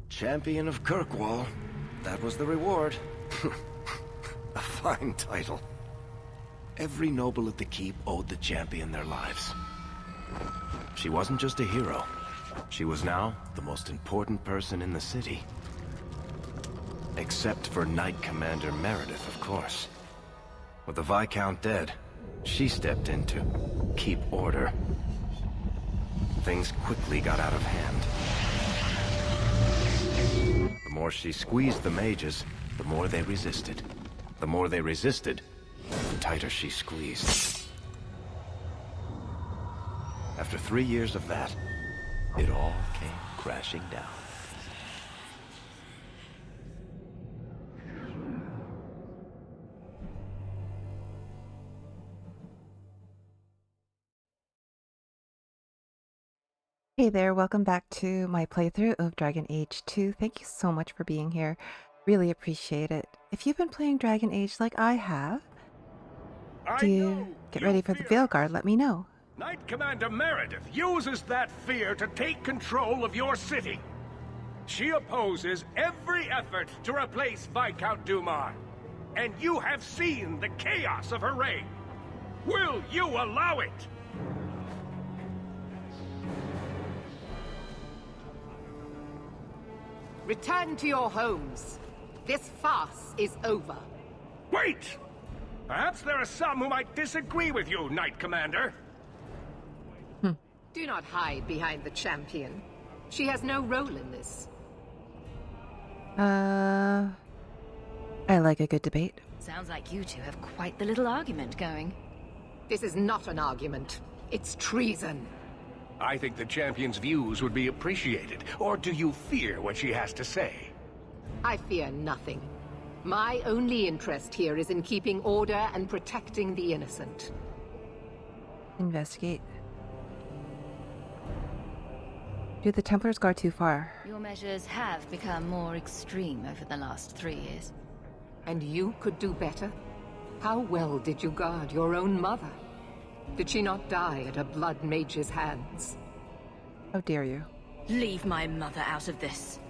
Champion of Kirkwall. That was the reward. A fine title. Every noble at the keep owed the champion their lives. She wasn't just a hero. She was now the most important person in the city. Except for Knight Commander Meredith, of course. With the Viscount dead, she stepped in to keep order. Things quickly got out of hand. The more she squeezed the mages, the more they resisted. The more they resisted, the tighter she squeezed. After 3 years of that, it all came crashing down. Hey there, welcome back to my playthrough of Dragon Age 2. Thank you so much for being here. Really appreciate it. If you've been playing Dragon Age like I have, get ready for the Veilguard, let me know. Knight Commander Meredith uses that fear to take control of your city. She opposes every effort to replace Viscount Dumar. And you have seen the chaos of her reign. Will you allow it? Return to your homes. This farce is over. Wait! Perhaps there are some who might disagree with you, Knight Commander. Do not hide behind the champion. She has no role in this. I like a good debate. Sounds like you two have quite the little argument going. This is not an argument. It's treason. I think the champion's views would be appreciated. Or do you fear what she has to say? I fear nothing. My only interest here is in keeping order and protecting the innocent. Investigate. Do the Templars go too far? Your measures have become more extreme over the last 3 years. And you could do better? How well did you guard your own mother? Did she not die at a blood mage's hands? How dare you? Leave my mother out of this.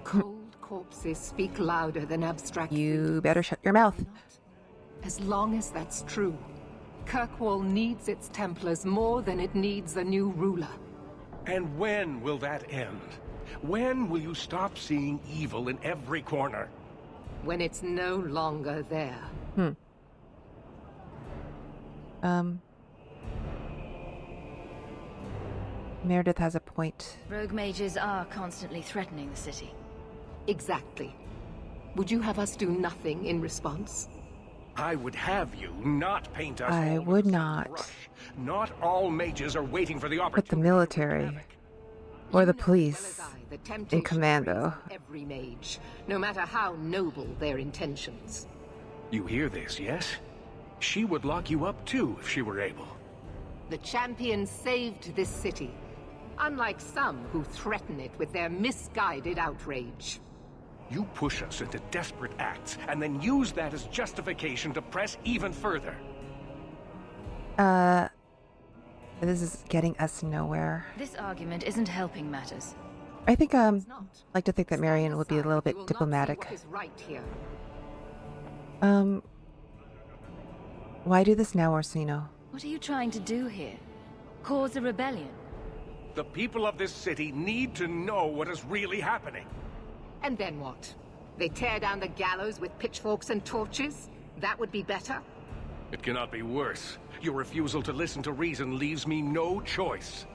Cold corpses speak louder than abstract. You better shut your mouth. As long as that's true, Kirkwall needs its Templars more than it needs a new ruler. And when will that end? When will you stop seeing evil in every corner? When it's no longer there. Meredith has a point. Rogue mages are constantly threatening the city. Exactly. Would you have us do nothing in response? I would have you not paint us. I all would with not. brush. Not all mages are waiting for the opportunity. Put the military or the police in command, though. Every mage, no matter how noble their intentions. You hear this, yes? She would lock you up too if she were able. The champion saved this city, unlike some who threaten it with their misguided outrage. You push us into desperate acts and then use that as justification to press even further. This is getting us nowhere. This argument isn't helping matters. I think, It's not. like to think that Marian would be a little We will bit diplomatic. not see what is right here. Why do this now, Orsino? What are you trying to do here? Cause a rebellion? The people of this city need to know what is really happening. And then what? They tear down the gallows with pitchforks and torches? That would be better? It cannot be worse. Your refusal to listen to reason leaves me no choice.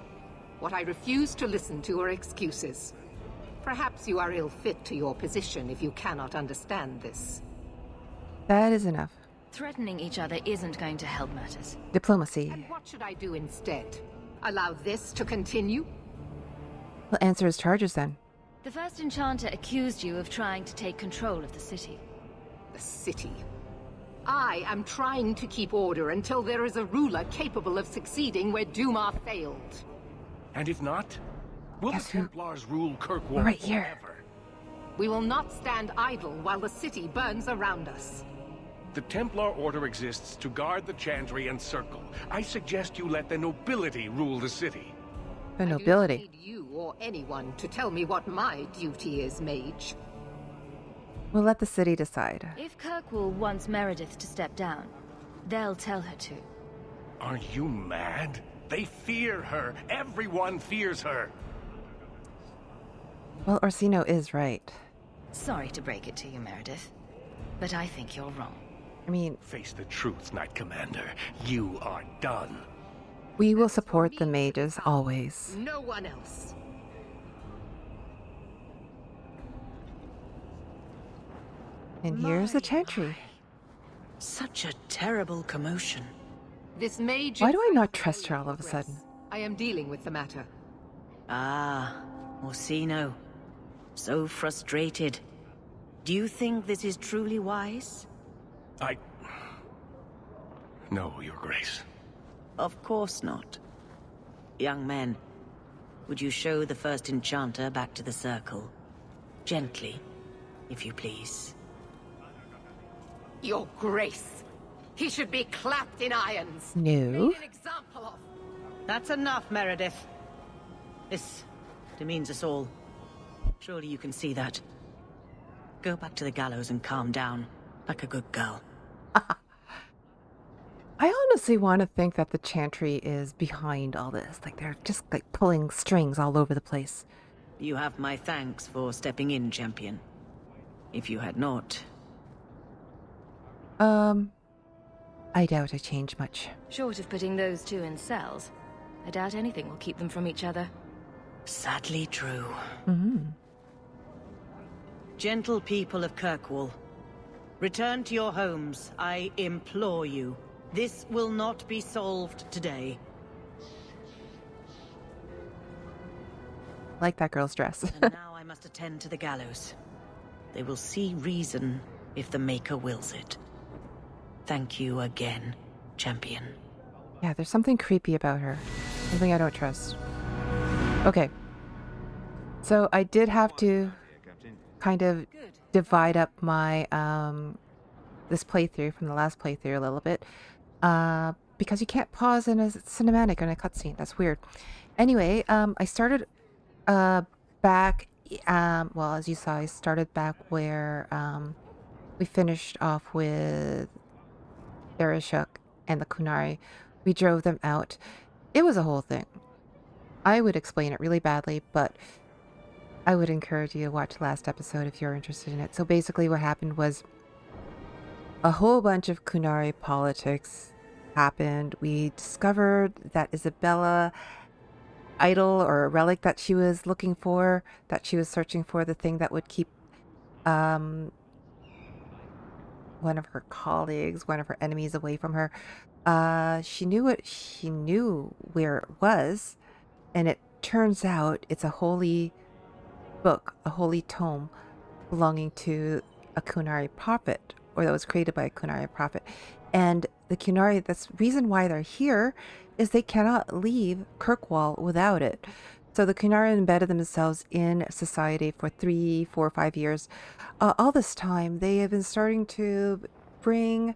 What I refuse to listen to are excuses. Perhaps you are ill-fit to your position if you cannot understand this. That is enough. Threatening each other isn't going to help matters. Diplomacy. And what should I do instead? Allow this to continue? Well, answer his charges then. The first enchanter accused you of trying to take control of the city. The city. I am trying to keep order until there is a ruler capable of succeeding where Dumar failed. And if not, will the Guess who? Templars rule Kirkwall Right here. forever? We will not stand idle while the city burns around us. The Templar Order exists to guard the Chantry and Circle. I suggest you let the nobility rule the city. The I do not nobility. need you or anyone to tell me what my duty is, Mage. We'll let the city decide. If Kirkwall wants Meredith to step down, they'll tell her to. Are you mad? They fear her. Everyone fears her. Well, Orsino is right. Sorry to break it to you, Meredith, but I think you're wrong. I mean, Face the truth, Knight Commander. You are done. we will support the mages always. No one else. And here's the Chantry. Such a terrible commotion. This mage. Why do I is not fighting trust for her all of a progress. sudden? I am dealing with the matter. Ah, Orsino. So frustrated. Do you think this is truly wise? No, Your Grace. Of course not. Young men, would you show the first enchanter back to the circle? Gently, if you please. Your Grace. He should be clapped in irons. No. Made an example of. That's enough, Meredith. This demeans us all. Surely you can see that. Go back to the gallows and calm down, like a good girl. I honestly want to think that the Chantry is behind all this. Like they're just like pulling strings all over the place. You have my thanks for stepping in, Champion. If you had not... I doubt I changed much. Short of putting those two in cells, I doubt anything will keep them from each other. Sadly true. Mm-hmm. Gentle people of Kirkwall, return to your homes, I implore you. This will not be solved today. Like that girl's dress. And now I must attend to the gallows. They will see reason if the Maker wills it. Thank you again, Champion. Yeah, there's something creepy about her. Something I don't trust. Okay. So I did have to kind of divide up my this playthrough from the last playthrough a little bit. Because you can't pause in a cinematic or in a cutscene. That's weird. Anyway, I started back well, as you saw, I started back where we finished off with Ferelden and the Qunari. We drove them out. It was a whole thing. I would explain it really badly, but I would encourage you to watch the last episode if you're interested in it. So basically what happened was a whole bunch of Qunari politics happened. We discovered that Isabella idol or a relic that she was looking for, that she was searching for, the thing that would keep one of her colleagues, one of her enemies away from her. She knew where it was, and it turns out it's a holy book, a holy tome belonging to a Qunari prophet, or that was created by a Qunari prophet. And the Qunari, that's the reason why they're here, is they cannot leave Kirkwall without it. So the Qunari embedded themselves in society for 3, 4, 5 years. All this time, they have been starting to bring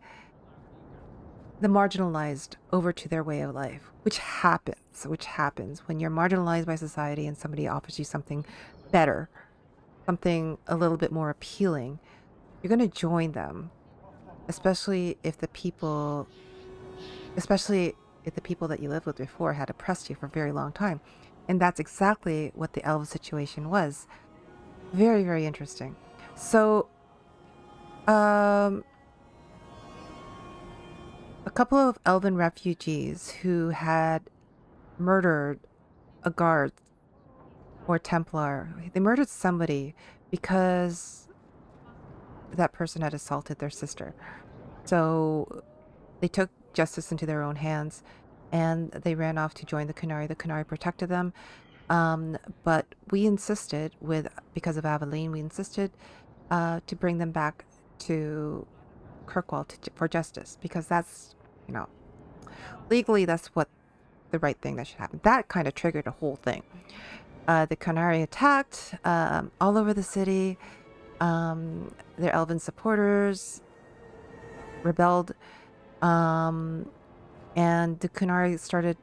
the marginalized over to their way of life, which happens when you're marginalized by society and somebody offers you something better, something a little bit more appealing. You're going to join them, especially if the people that you lived with before had oppressed you for a very long time. And that's exactly what the elf situation was. Very, very interesting. So, a couple of elven refugees who had murdered a guard or Templar, they murdered somebody because that person had assaulted their sister. So they took justice into their own hands and they ran off to join the Qunari. The Qunari protected them. But we insisted, because of Aveline, we insisted to bring them back to Kirkwall for justice, because that's, legally that's what the right thing that should happen. That kind of triggered a whole thing. The Qunari attacked all over the city. Their elven supporters rebelled, and the Qunari started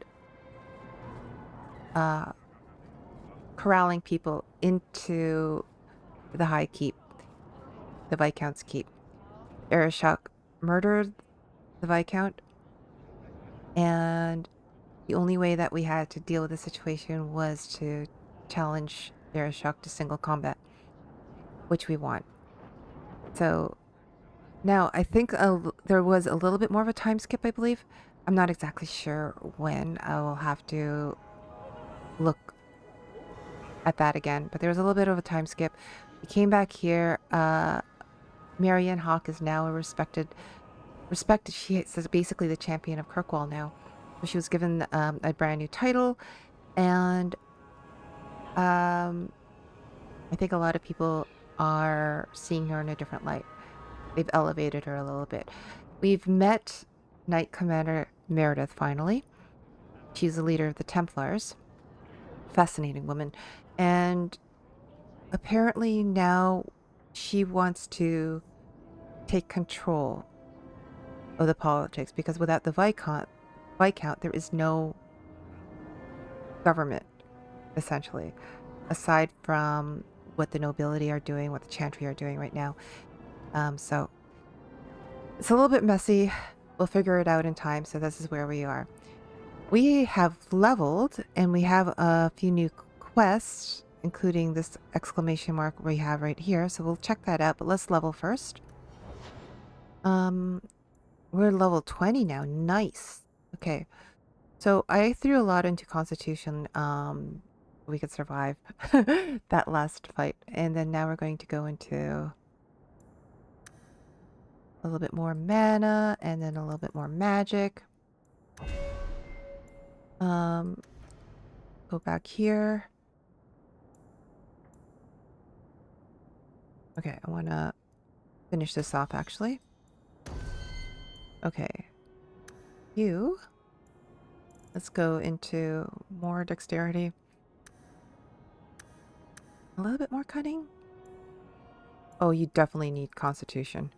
corralling people into the High Keep, the Viscount's Keep. Arishok murdered the Viscount, and the only way that we had to deal with the situation was to challenge Arishok to single combat, which we won. So now I think there was a little bit more of a time skip, I believe. I'm not exactly sure when. I will have to look at that again, but there was a little bit of a time skip. We came back here. Marian Hawke is now a respected. She says basically the champion of Kirkwall now. So she was given a brand new title, and I think a lot of people are seeing her in a different light. They've elevated her a little bit. We've met Knight Commander Meredith finally. She's the leader of the Templars. Fascinating woman. And apparently now she wants to take control of the politics, because without the Viscount, there is no government, essentially, aside from what the nobility are doing, what the Chantry are doing right now. So it's a little bit messy. We'll figure it out in time. So this is where we are. We have leveled, and we have a few new quests, including this exclamation mark we have right here. So we'll check that out, but let's level first. We're level 20 now. Nice. Okay. So I threw a lot into Constitution. We could survive that last fight. And then now we're going to go into a little bit more mana and then a little bit more magic. Go back here. Okay, I want to finish this off actually. Okay. Let's go into more dexterity. A little bit more cutting. Oh, you definitely need Constitution.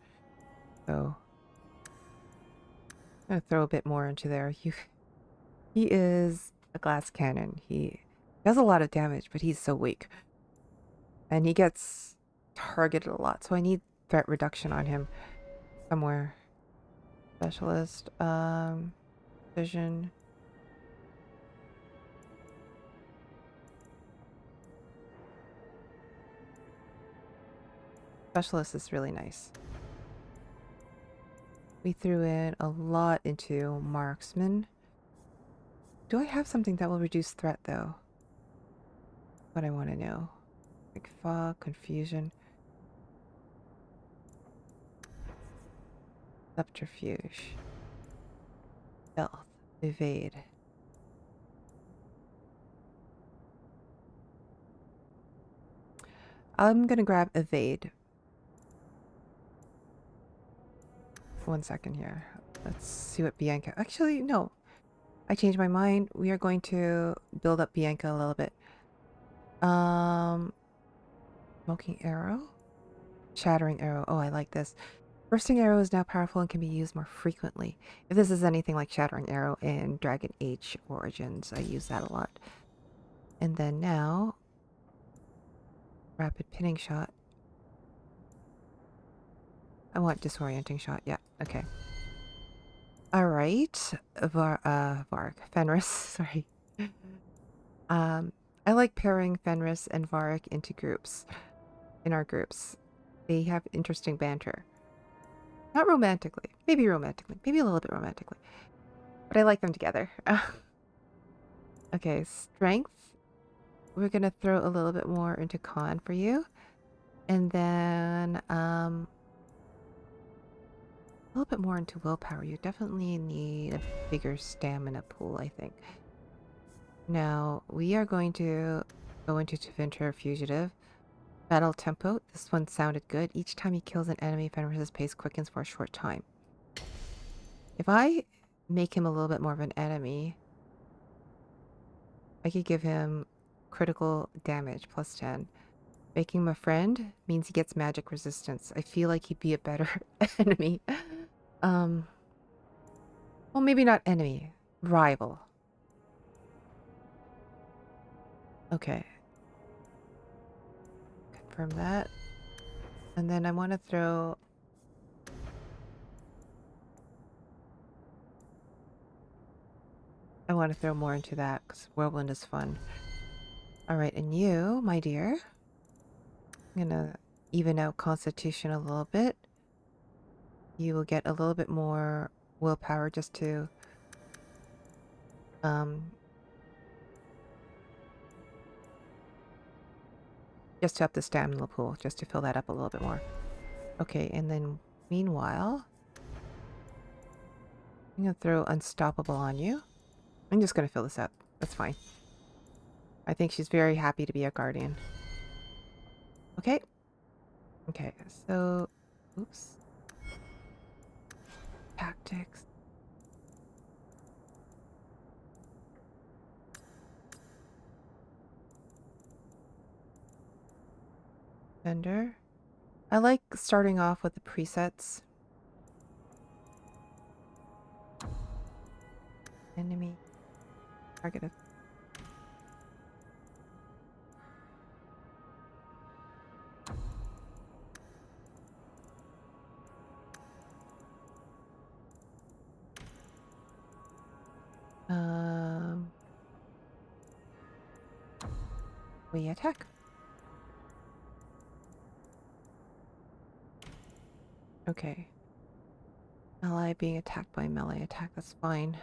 So I'm gonna throw a bit more into there. He is a glass cannon. He does a lot of damage, but he's so weak. And he gets targeted a lot, so I need threat reduction on him somewhere. Specialist, vision. Specialist is really nice. We threw in a lot into marksman. Do I have something that will reduce threat though? What I want to know. Like fog, confusion. Subterfuge. Stealth. Evade. I'm gonna grab evade. 1 second here. Let's see what Bianca... Actually, no. I changed my mind. We are going to build up Bianca a little bit. Smoking arrow? Shattering arrow. Oh, I like this. Bursting arrow is now powerful and can be used more frequently. If this is anything like shattering arrow in Dragon Age Origins, I use that a lot. And then now... Rapid pinning shot. I want disorienting shot. Yeah, okay. Alright. Varg. Fenris, sorry. I like pairing Fenris and Varg into groups. In our groups. They have interesting banter. Not romantically. Maybe romantically. Maybe a little bit romantically. But I like them together. Okay, strength. We're gonna throw a little bit more into con for you. And then, a little bit more into willpower. You definitely need a bigger stamina pool, I think. Now, we are going to go into Tevinter Fugitive. Battle tempo. This one sounded good. Each time he kills an enemy, Fenris's pace quickens for a short time. If I make him a little bit more of an enemy, I could give him critical damage plus 10. Making him a friend means he gets magic resistance. I feel like he'd be a better enemy. Well, maybe not enemy. Rival. Okay. confirm that. And then I want to throw... I want to throw more into that because Whirlwind is fun. Alright, and you, my dear, I'm gonna even out Constitution a little bit. You will get a little bit more willpower just to up the stamina pool, just to fill that up a little bit more. Okay, and then meanwhile, I'm gonna throw Unstoppable on you. I'm just gonna fill this up. That's fine. I think she's very happy to be a guardian. Okay. Okay, so... Oops. Tactics. Vendor. I like starting off with the presets. Enemy. Targeted. We attack. Okay. Ally being attacked by melee attack, that's fine.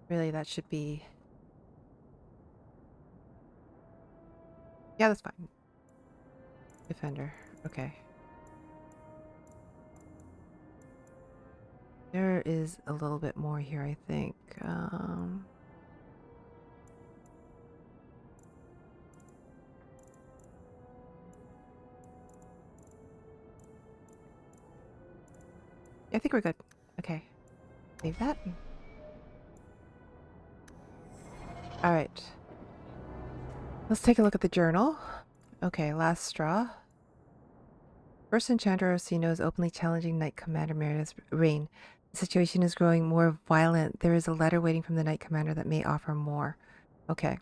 Really, that should be... Yeah, that's fine. Defender, okay. There is a little bit more here, I think. I think we're good. Okay. Save that. Alright. Let's take a look at the journal. Okay, last straw. First Enchanter Orsino is openly challenging Knight Commander Meredith's reign. The situation is growing more violent. There is a letter waiting from the Knight Commander that may offer more. Okay.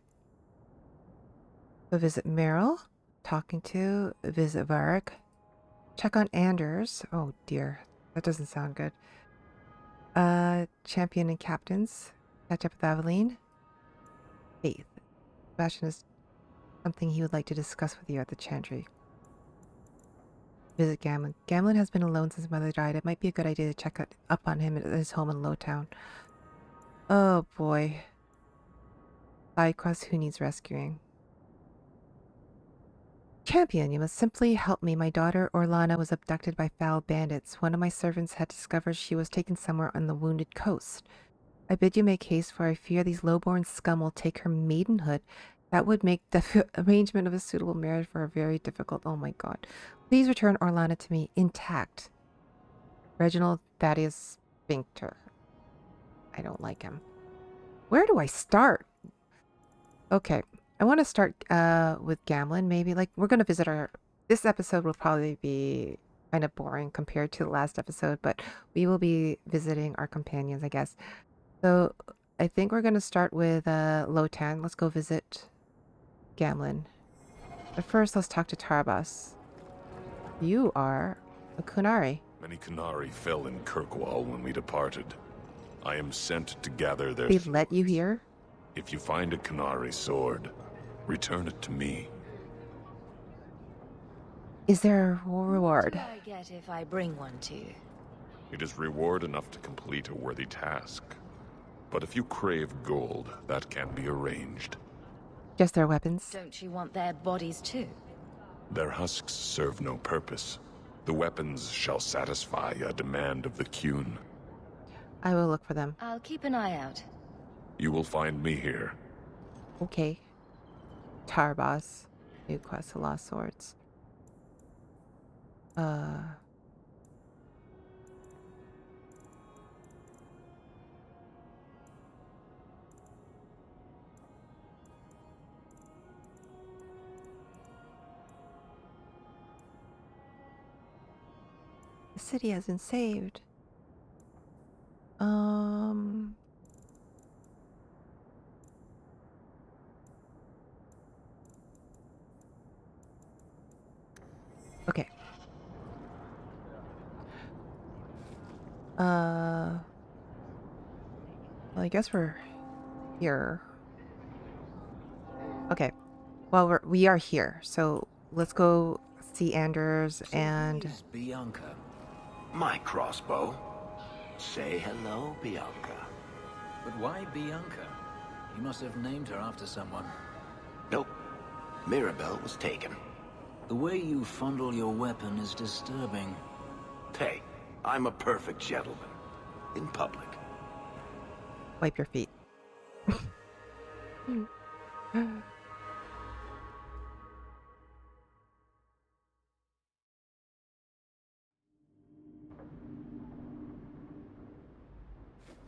So visit Meryl. Talking to. Visit Varric. Check on Anders. Oh dear. That doesn't sound good. Champion and Captains. Catch up with Aveline. Faith. Sebastian is something he would like to discuss with you at the Chantry. Visit Gamlin. Gamlin has been alone since his mother died. It might be a good idea to check up on him at his home in Lowtown. Oh boy. Side quest, who needs rescuing? Champion, you must simply help me. My daughter Orlana was abducted by foul bandits. One of my servants had discovered she was taken somewhere on the Wounded Coast. I bid you make haste, for I fear these lowborn scum will take her maidenhood. That would make the arrangement of a suitable marriage for her very difficult. Oh my god. Please return Orlana to me intact. Reginald Thaddeus Sphincter. I don't like him. Where do I start? Okay. I want to start with Gamlin, maybe. Like, we're going to visit our... This episode will probably be kind of boring compared to the last episode, but we will be visiting our companions, I guess. So, I think we're going to start with Lotan. Let's go visit Gamlin. But first, let's talk to Tarbas. You are a Qunari. Many Qunari fell in Kirkwall when we departed. I am sent to gather their... They let you here? If you find a Qunari sword, return it to me. Is there a reward? What do I get if I bring one to you? It is reward enough to complete a worthy task. But if you crave gold, that can be arranged. Just their weapons? Don't you want their bodies too? Their husks serve no purpose. The weapons shall satisfy a demand of the Qun. I will look for them. I'll keep an eye out. You will find me here. Okay. Tarbas. New quest, the Lost Swords. The city has been saved. Well, I guess we're here. Okay. Well, we are here, so let's go see Anders and... Is Bianca. My crossbow. Say hello, Bianca. But why Bianca? You must have named her after someone. Nope. Mirabelle was taken. The way you fondle your weapon is disturbing. Hey, I'm a perfect gentleman. In public. Wipe your feet.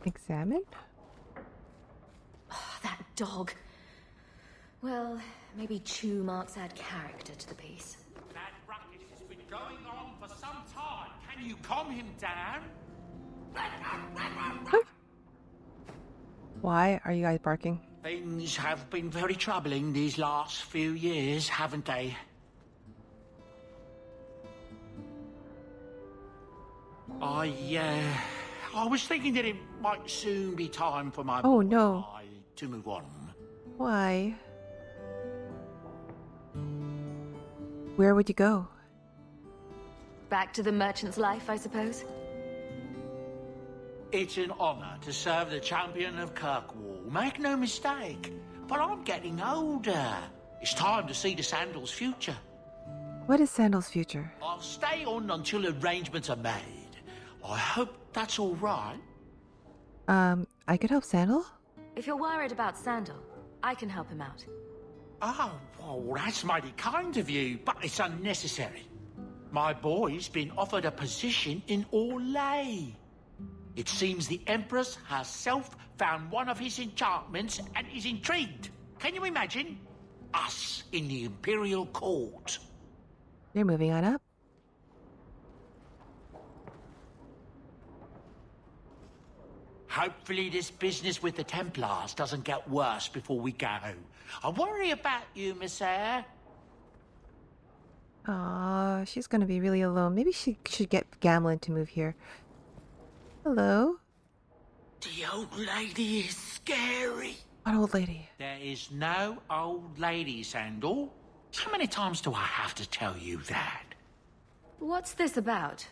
Examine? That dog. Well, maybe chew marks add character to the piece. That ruckus has been going on for some time. Can you calm him down? Why are you guys barking? Things have been very troubling these last few years, haven't they? I was thinking that it might soon be time for my Oh, boy no. and I to move on. Why? Where would you go? Back to the merchant's life, I suppose? It's an honor to serve the Champion of Kirkwall, make no mistake. But I'm getting older. It's time to see the Sandal's future. What is Sandal's future? I'll stay on until arrangements are made. I hope that's all right. I could help Sandal? If you're worried about Sandal, I can help him out. Oh, well, that's mighty kind of you, but it's unnecessary. My boy's been offered a position in Orlais. It seems the Empress herself found one of his enchantments and is intrigued. Can you imagine? Us in the Imperial Court. You're moving on up. Hopefully this business with the Templars doesn't get worse before we go. I worry about you, Miss Eyre. Aw, she's gonna be really alone. Maybe she should get Gamlin to move here. Hello? The old lady is scary. What old lady? There is no old lady, Sandal. How many times do I have to tell you that? What's this about?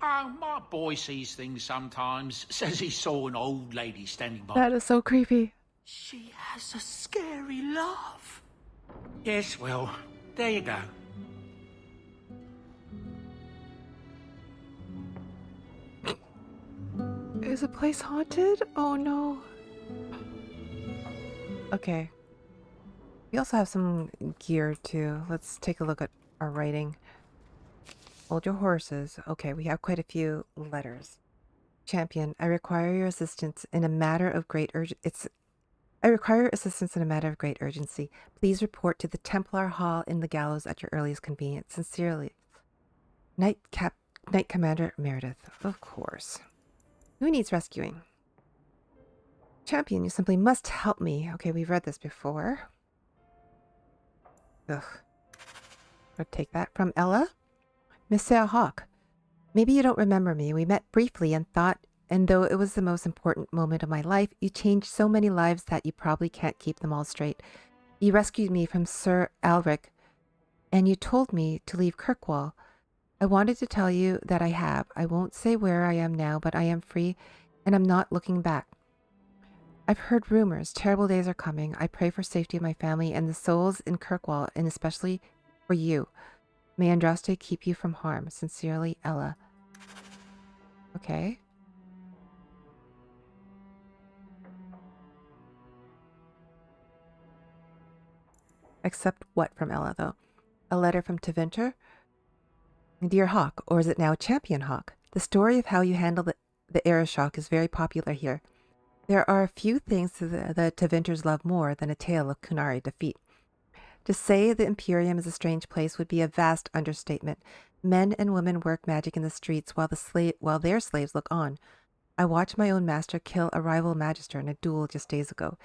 Oh, my boy sees things sometimes. Says he saw an old lady standing by. That is so creepy. She has a scary laugh. Yes, well, there you go. Is the place haunted? Oh no. Okay. We also have some gear too. Let's take a look at our writing. Hold your horses. Okay, we have quite a few letters. Champion, I require your assistance in a matter of great I require assistance in a matter of great urgency. Please report to the Templar Hall in the Gallows at your earliest convenience. Sincerely, Knight Commander Meredith. Of course. Who needs rescuing? Champion, you simply must help me. Okay, we've read this before. Ugh. I'll take that from Ella. Marian Hawke, maybe you don't remember me. We met briefly and though it was the most important moment of my life, you changed so many lives that you probably can't keep them all straight. You rescued me from Sir Alric, and you told me to leave Kirkwall. I wanted to tell you that I have. I won't say where I am now, but I am free, and I'm not looking back. I've heard rumors. Terrible days are coming. I pray for safety of my family and the souls in Kirkwall, and especially for you. May Andraste keep you from harm. Sincerely, Ella. Okay. Accept what from Ella, though? A letter from Tevinter? Dear Hawke, or is it now Champion Hawke? The story of how you handle the era shock is very popular here. There are a few things the Tevinters love more than a tale of Qunari defeat. To say the Imperium is a strange place would be a vast understatement. Men and women work magic in the streets while their slaves look on. I watched my own master kill a rival magister in a duel just days ago.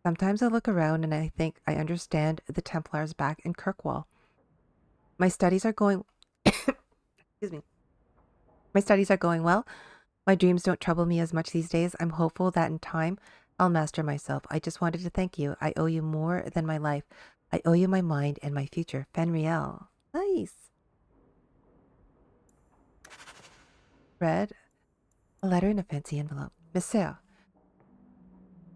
Sometimes I look around and I think I understand the Templars back in Kirkwall. My studies are going... Excuse me. My studies are going well. My dreams don't trouble me as much these days. I'm hopeful that in time, I'll master myself. I just wanted to thank you. I owe you more than my life. I owe you my mind and my future. Fenriel. Nice. Read a letter in a fancy envelope. Monsieur.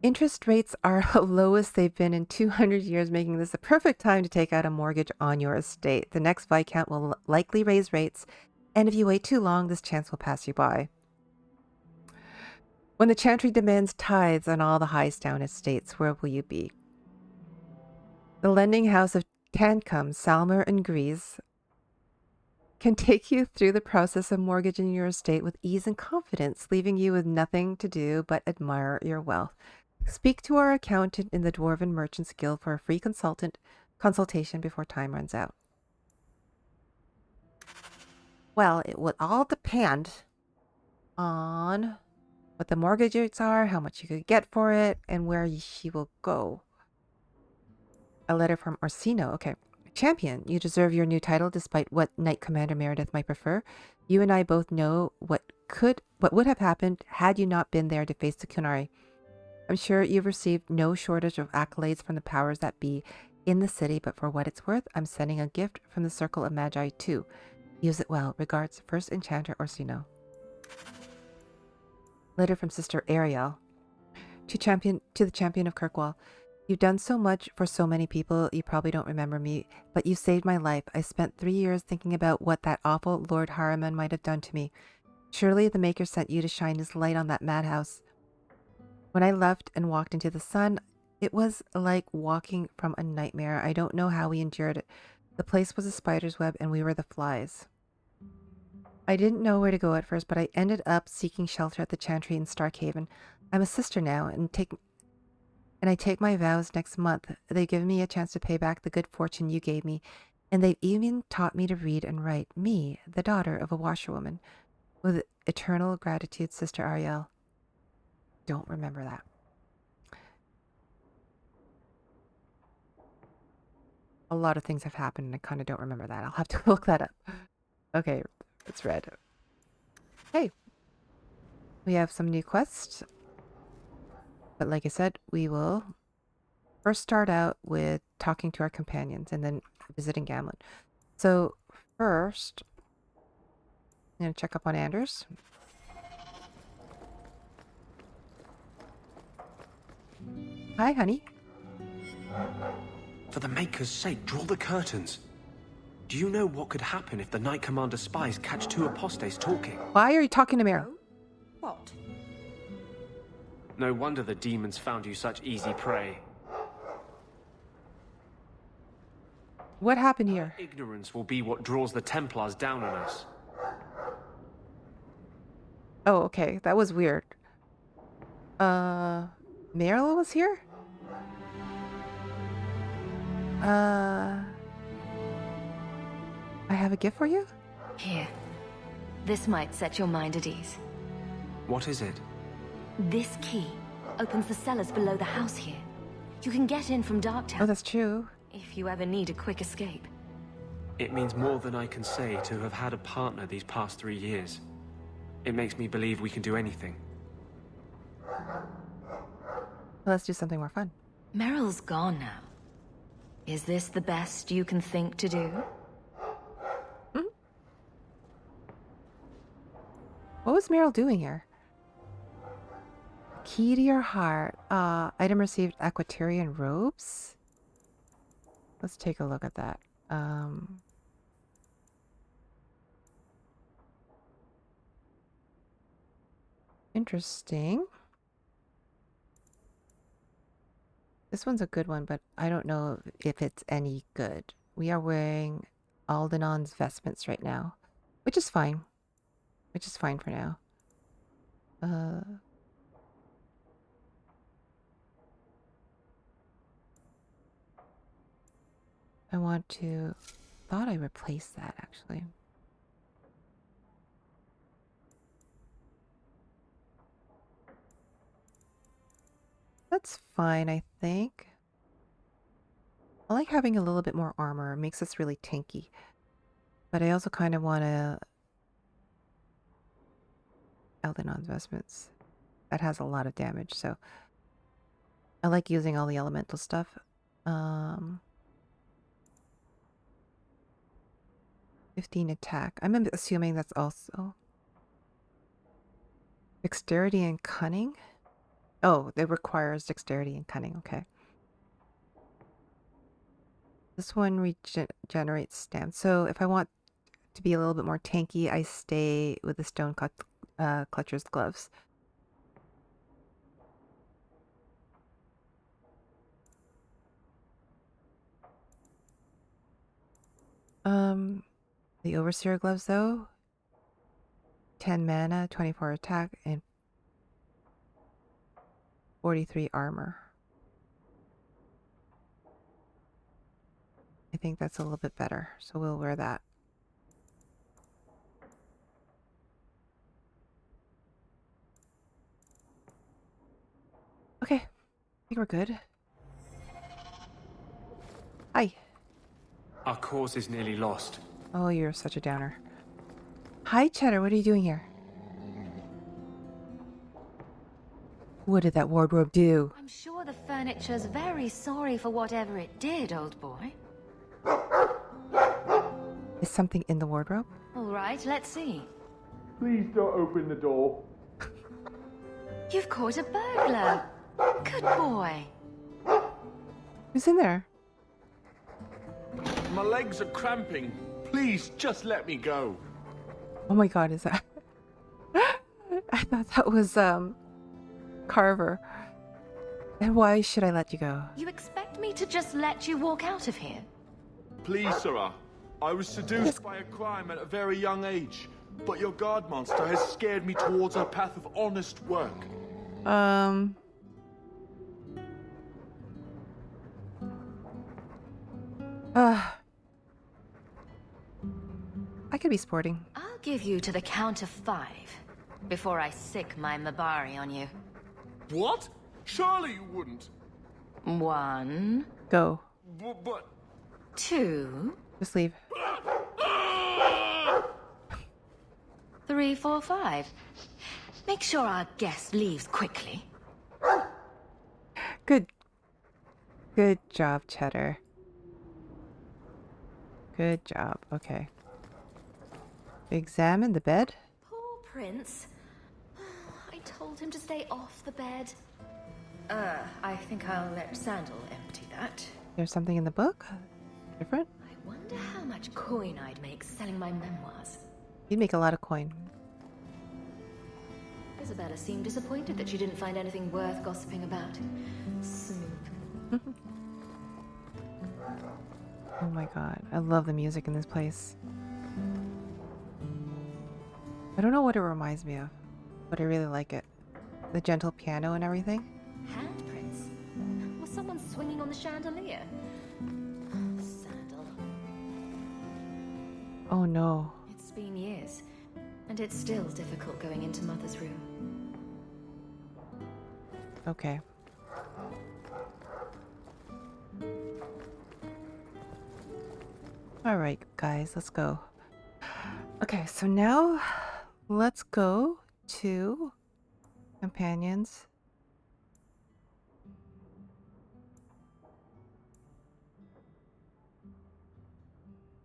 Interest rates are the lowest they've been in 200 years, making this the perfect time to take out a mortgage on your estate. The next Viscount will likely raise rates, and if you wait too long, this chance will pass you by. When the Chantry demands tithes on all the Highstown estates, where will you be? The lending house of Tancum, Salmer, and Grease can take you through the process of mortgaging your estate with ease and confidence, leaving you with nothing to do but admire your wealth. Speak to our accountant in the Dwarven Merchants Guild for a free consultation before time runs out. Well, it would all depend on what the mortgage rates are, how much you could get for it, and where she will go. A letter from Orsino. Okay. Champion, you deserve your new title despite what Knight Commander Meredith might prefer. You and I both know what would have happened had you not been there to face the Qunari. I'm sure you've received no shortage of accolades from the powers that be in the city, but for what it's worth, I'm sending a gift from the Circle of Magi too. Use it well. Regards, First Enchanter Orsino. Letter from Sister Ariel. To the Champion of Kirkwall. You've done so much for so many people, you probably don't remember me, but you saved my life. I spent 3 years thinking about what that awful Lord Harriman might have done to me. Surely the Maker sent you to shine his light on that madhouse. When I left and walked into the sun, it was like walking from a nightmare. I don't know how we endured it. The place was a spider's web and we were the flies. I didn't know where to go at first, but I ended up seeking shelter at the Chantry in Starkhaven. I'm a sister now, and I take my vows next month. They've given me a chance to pay back the good fortune you gave me, and they've even taught me to read and write. Me, the daughter of a washerwoman. With eternal gratitude, Sister Ariel. Don't remember that. A lot of things have happened, and I kind of don't remember that. I'll have to look that up. Okay, it's read. Hey, we have some new quests. But like I said, we will first start out with talking to our companions and then visiting Gamlen. So first, I'm going to check up on Anders. Hi, honey. For the Maker's sake, draw the curtains. Do you know what could happen if the Knight Commander spies catch two apostates talking? Why are you talking to Mira? What? No wonder the demons found you such easy prey. What happened here? Ignorance will be what draws the Templars down on us. Oh, okay. That was weird. Meryl was here? I have a gift for you? Here. This might set your mind at ease. What is it? This key opens the cellars below the house here. You can get in from Darktown. Oh, that's true. If you ever need a quick escape. It means more than I can say to have had a partner these past 3 years. It makes me believe we can do anything. Well, let's do something more fun. Meryl's gone now. Is this the best you can think to do? What was Meryl doing here? Key to your heart. Item received Aquatarian robes. Let's take a look at that. Interesting. This one's a good one, but I don't know if it's any good. We are wearing Aldenon's vestments right now, which is fine. Which is fine for now. I want to... thought I replaced that, actually. That's fine, I think. I like having a little bit more armor. It makes us really tanky. But I also kind of want to Eldon investments. That has a lot of damage, so I like using all the elemental stuff. 15 attack. I'm assuming that's also dexterity and cunning. Oh, it requires dexterity and cunning. Okay. This one regenerates stamina. So if I want to be a little bit more tanky, I stay with the stone clutcher's gloves. The overseer gloves though, 10 mana, 24 attack, and 43 armor. I think that's a little bit better, so we'll wear that. Okay, I think we're good. Hi. Our cause is nearly lost. Oh, you're such a downer. Hi, Cheddar, what are you doing here? What did that wardrobe do? I'm sure the furniture's very sorry for whatever it did, old boy. Is something in the wardrobe? All right, let's see. Please don't open the door. You've caught a burglar. Good boy. Who's in there? My legs are cramping. Please, just let me go. Oh my god, is that... I thought that was, Carver. And why should I let you go? You expect me to just let you walk out of here? Please, Sarah. I was seduced by a crime at a very young age, but your guard monster has scared me towards a path of honest work. I could be sporting. I'll give you to the count of 5 before I sick my Mabari on you. What? Surely you wouldn't. 1. Go. But... 2. Just leave. 3, 4, 5. Make sure our guest leaves quickly. Good job, Cheddar. Good job. Okay. Examine the bed. Poor Prince. I told him to stay off the bed. I think I'll let Sandal empty that. There's something in the book? Different? I wonder how much coin I'd make selling my memoirs. You'd make a lot of coin. Isabella seemed disappointed that she didn't find anything worth gossiping about. Snoop. Oh my god. I love the music in this place. I don't know what it reminds me of, but I really like it. The gentle piano and everything. Handprints? Was someone swinging on the chandelier? Sandal. Oh no. It's been years, and it's still difficult going into Mother's room. Okay. Alright, guys, let's go. Okay, so now let's go to companions.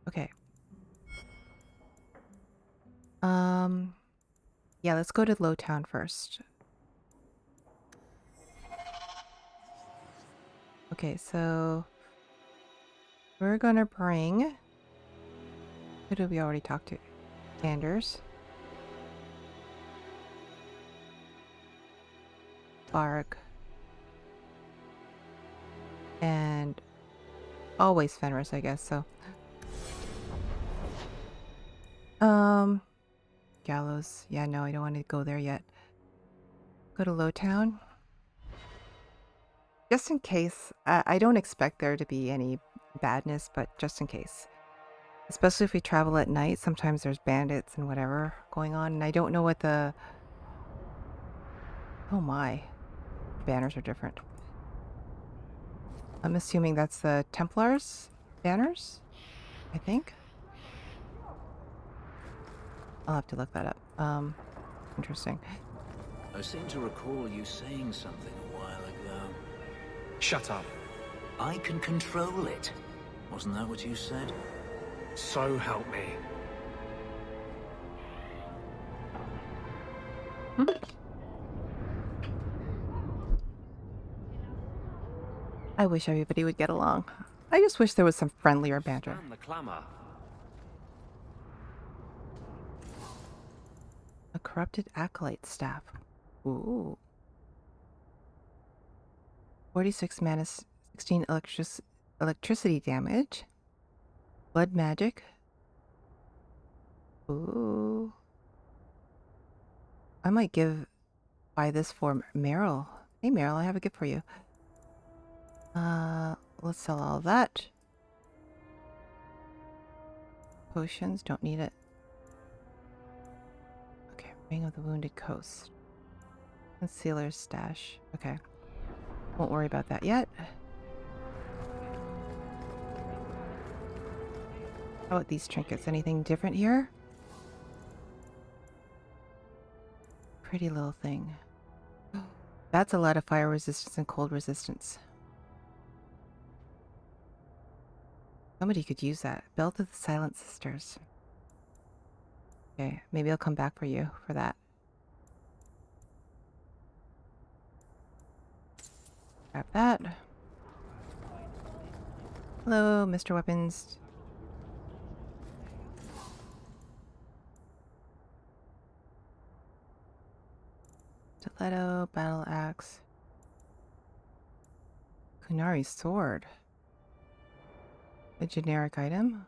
Okay. Yeah, let's go to Lowtown first. Okay, so we're gonna bring... Who did we already talk to? Anders. Barg. And always Fenris, I guess, so. Gallows. Yeah, no, I don't want to go there yet. Go to Lowtown. Just in case. I don't expect there to be any badness, but just in case. Especially if we travel at night, sometimes there's bandits and whatever going on, and I don't know what the... Oh my. Banners are different. I'm assuming that's the Templars banners? I think. I'll have to look that up. Interesting. I seem to recall you saying something a while ago. Shut up. I can control it. Wasn't that what you said? So help me. I wish everybody would get along. I just wish there was some friendlier banter. Stand the clamor. A corrupted acolyte staff. Ooh. 46 mana, 16 electricity damage. Blood magic. Ooh. I might buy this for Meryl. Hey Meryl, I have a gift for you. Let's sell all that. Potions, don't need it. Okay, Ring of the Wounded Coast. Concealer's stash. Okay. Won't worry about that yet. How about these trinkets? Anything different here? Pretty little thing. That's a lot of fire resistance and cold resistance. Somebody could use that. Belt of the Silent Sisters. Okay, maybe I'll come back for you for that. Grab that. Hello, Mr. Weapons. Stiletto, battle axe. Qunari sword. A generic item.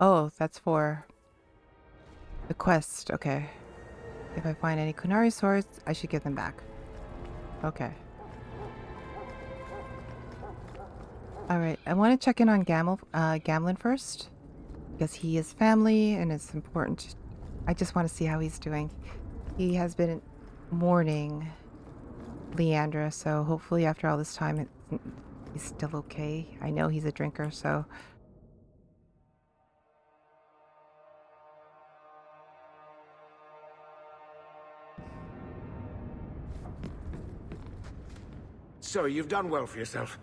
Oh, that's for the quest. Okay. If I find any Qunari swords, I should give them back. Okay. Alright, I want to check in on Gamlin first. Because he is family and it's important. I just want to see how he's doing. He has been mourning Leandra, so hopefully after all this time he's still okay. I know he's a drinker, so... So you've done well for yourself.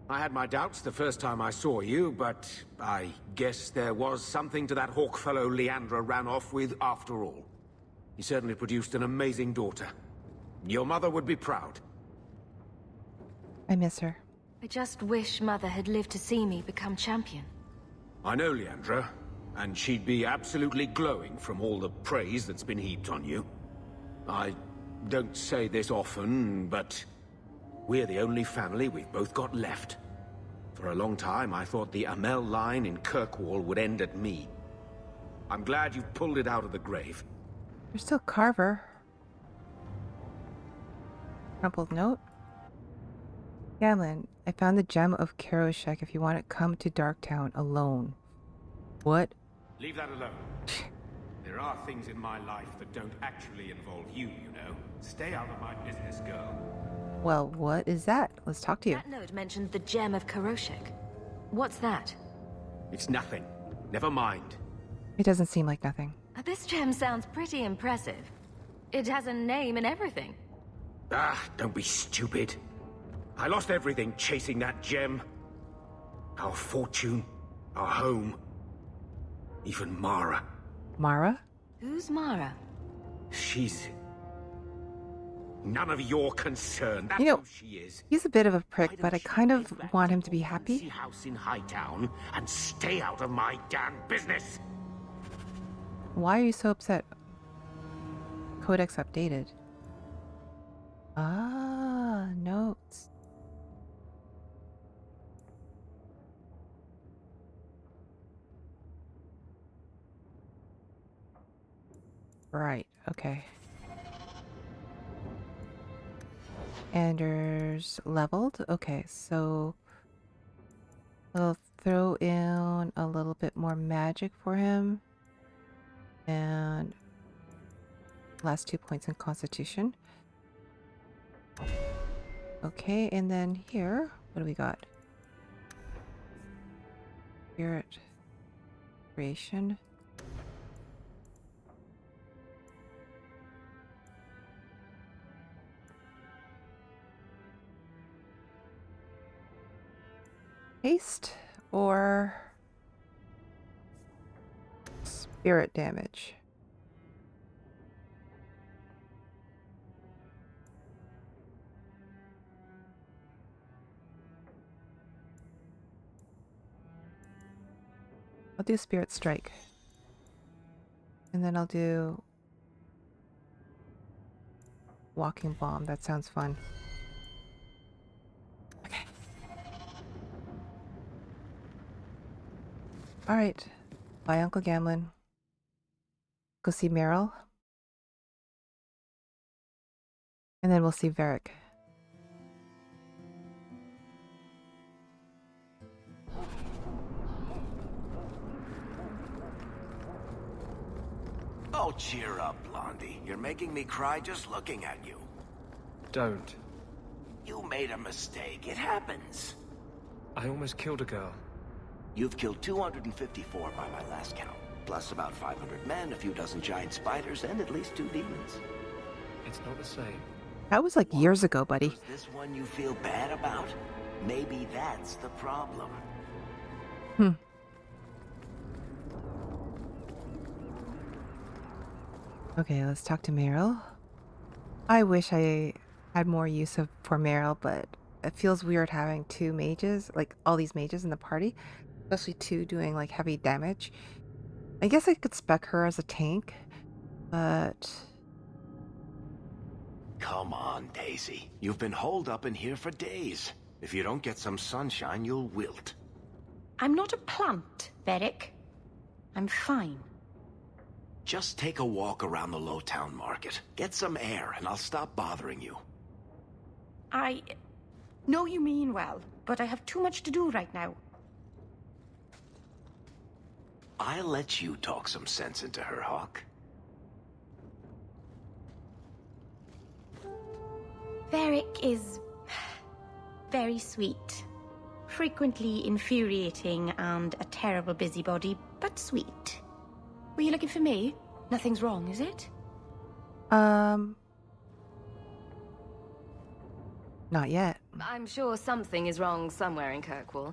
I had my doubts the first time I saw you, but I guess there was something to that Hawke fellow Leandra ran off with after all. He certainly produced an amazing daughter. Your mother would be proud. I miss her. I just wish Mother had lived to see me become champion. I know Leandra, and she'd be absolutely glowing from all the praise that's been heaped on you. I don't say this often, but we're the only family we've both got left. For a long time, I thought the Amel line in Kirkwall would end at me. I'm glad you've pulled it out of the grave. You're still Carver. Crumpled note. Gamlin, I found the gem of Karoshek. If you want it, come to Darktown alone. What? Leave that alone. There are things in my life that don't actually involve you, you know. Stay out of my business, girl. Well, what is that? Let's talk to you. That note mentioned the gem of Karoshek. What's that? It's nothing. Never mind. It doesn't seem like nothing. This gem sounds pretty impressive. It has a name and everything. Ah, don't be stupid. I lost everything chasing that gem. Our fortune, our home, even Mara. Mara? Who's Mara? She's none of your concern. That's You know, who she is. he's a bit of a prick, but I kind of want him to be Fancy happy. house in Hightown and stay out of my damn business. Why are you so upset? Codex updated. Ah, notes. Right, okay. Anders leveled. Okay, so we'll throw in a little bit more magic for him. And last 2 points in Constitution. Okay, and then here, what do we got? Spirit Creation. haste or spirit damage? I'll do Spirit Strike. And then I'll do Walking Bomb. That sounds fun. Okay. Alright. Bye, Uncle Gamlin. Go see Meryl. And then we'll see Varric. Oh, cheer up, Blondie. You're making me cry just looking at you. Don't. You made a mistake. It happens. I almost killed a girl. You've killed 254 by my last count. Plus about 500 men, a few dozen giant spiders, and at least 2 demons. It's not the same. That was like years ago, buddy. Is this one you feel bad about? Maybe that's the problem. Okay, let's talk to Meryl. I wish I had more use for Meryl, but it feels weird having 2 mages, like all these mages in the party, especially 2 doing like heavy damage. I guess I could spec her as a tank, but... Come on, Daisy. You've been holed up in here for days. If you don't get some sunshine, you'll wilt. I'm not a plant, Varric. I'm fine. Just take a walk around the Lowtown Market. Get some air, and I'll stop bothering you. I know you mean well, but I have too much to do right now. I'll let you talk some sense into her, Hawke. Varric is very sweet. Frequently infuriating and a terrible busybody, but sweet. Were you looking for me? Nothing's wrong, is it? Not yet. I'm sure something is wrong somewhere in Kirkwall.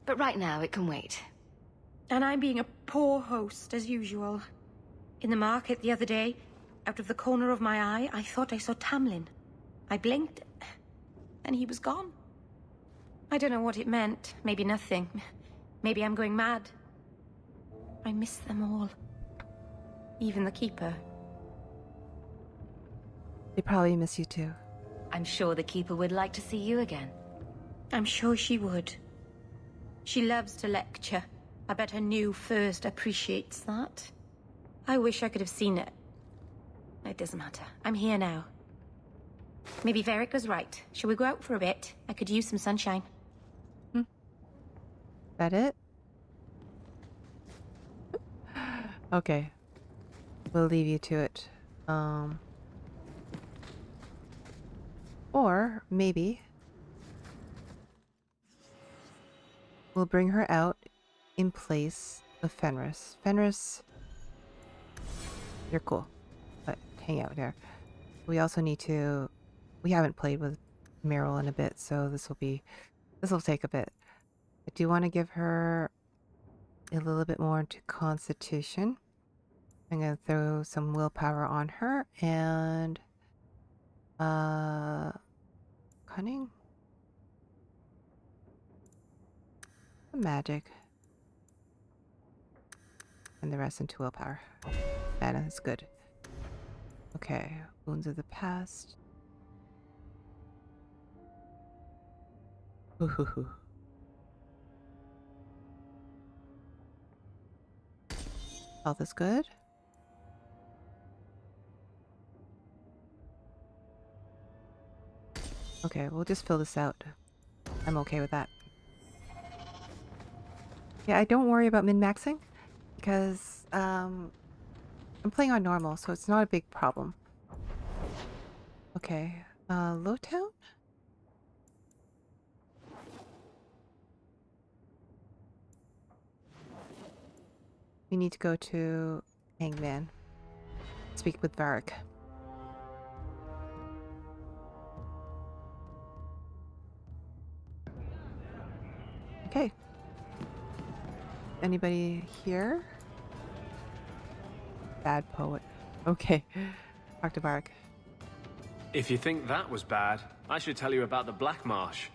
But right now, it can wait. And I'm being a poor host, as usual. In the market the other day, out of the corner of my eye, I thought I saw Tamlin. I blinked, and he was gone. I don't know what it meant. Maybe nothing. Maybe I'm going mad. I miss them all. Even the Keeper. They probably miss you too. I'm sure the Keeper would like to see you again. I'm sure she would. She loves to lecture. I bet her new first appreciates that. I wish I could have seen it. It doesn't matter. I'm here now. Maybe Varric was right. Shall we go out for a bit? I could use some sunshine. That it? Okay. We'll leave you to it. Or maybe we'll bring her out in place of Fenris. Fenris, you're cool, but hang out there. We also need to... We haven't played with Meryl in a bit, so this will take a bit. I do want to give her a little bit more into Constitution. I'm going to throw some willpower on her, and cunning? Magic. And the rest into willpower. That is good. Okay, wounds of the past. Ooh. Health is good. Okay, we'll just fill this out. I'm okay with that. Yeah, I don't worry about min-maxing because I'm playing on normal, so it's not a big problem. Okay, Lowtown? We need to go to Hangman. Speak with Varric. Okay. Anybody here? Bad poet. Okay. Talk to Barak. If you think that was bad, I should tell you about the Black Marsh.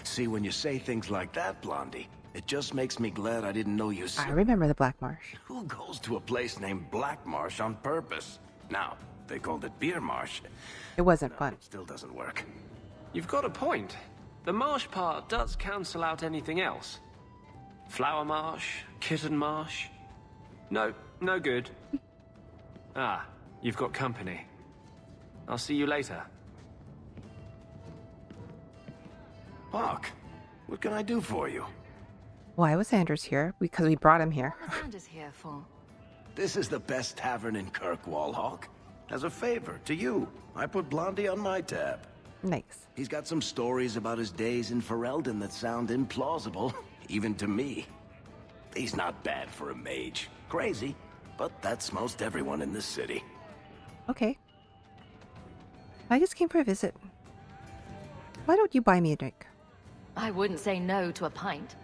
See, when you say things like that, Blondie, it just makes me glad I didn't know you. I remember the Black Marsh. Who goes to a place named Black Marsh on purpose? Now, they called it Beer Marsh. It wasn't fun. It still doesn't work. You've got a point. The marsh part does cancel out anything else. Flower Marsh, Kitten Marsh. No, no good. Ah, you've got company. I'll see you later. Hawke, what can I do for you? Why was Anders here? Because we brought him here. What was Anders here for? This is the best tavern in Kirkwall, Hawke. As a favor to you, I put Blondie on my tab. Nice. He's got some stories about his days in Ferelden that sound implausible, even to me. He's not bad for a mage. Crazy, but that's most everyone in this city. Okay. I just came for a visit. Why don't you buy me a drink? I wouldn't say no to a pint.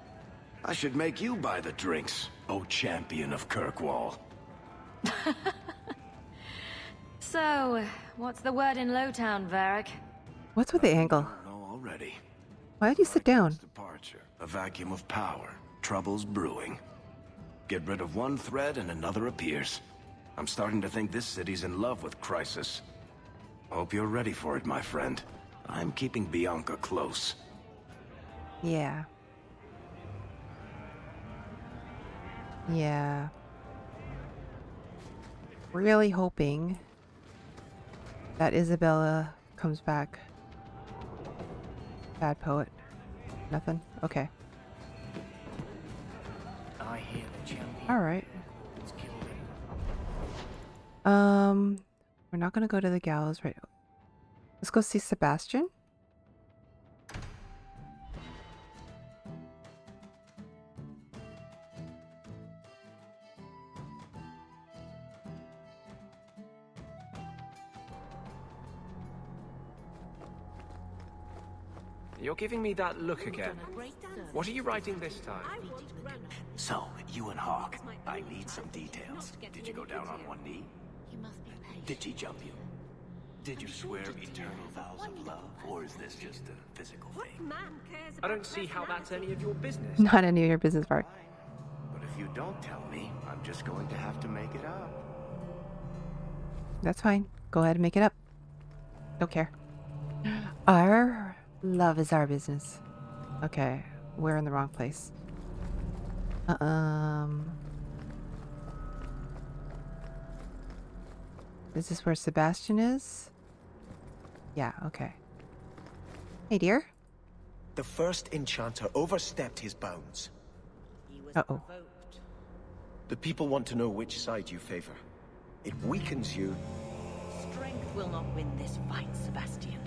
I should make you buy the drinks, oh Champion of Kirkwall. So, what's the word in Lowtown, Varric? What's with the angle? No, already. Why did you sit down? Departure. A vacuum of power. Troubles brewing. Get rid of one thread and another appears. I'm starting to think this city's in love with Crisis. Hope you're ready for it, my friend. I'm keeping Bianca close. Yeah. Yeah. Really hoping that Isabella comes back. Bad poet. Nothing? Okay. I hear the champion. Alright. We're not gonna go to the gallows right now. Let's go see Sebastian. You're giving me that look again. What are you writing this time? So, you and Hawke, I need some details. Did you go down on one knee? Did she jump you? Did you swear eternal vows of love, or is this just a physical thing? I don't see how that's any of your business. Not any of your business, Bart. But if you don't tell me, I'm just going to have to make it up. That's fine. Go ahead and make it up. Don't care. Our love is our business. Okay, we're in the wrong place. Is this where Sebastian is? Yeah, okay. Hey, dear. The first enchanter overstepped his bounds. Uh-oh. The people want to know which side you favor. It weakens you. Strength will not win this fight, Sebastian.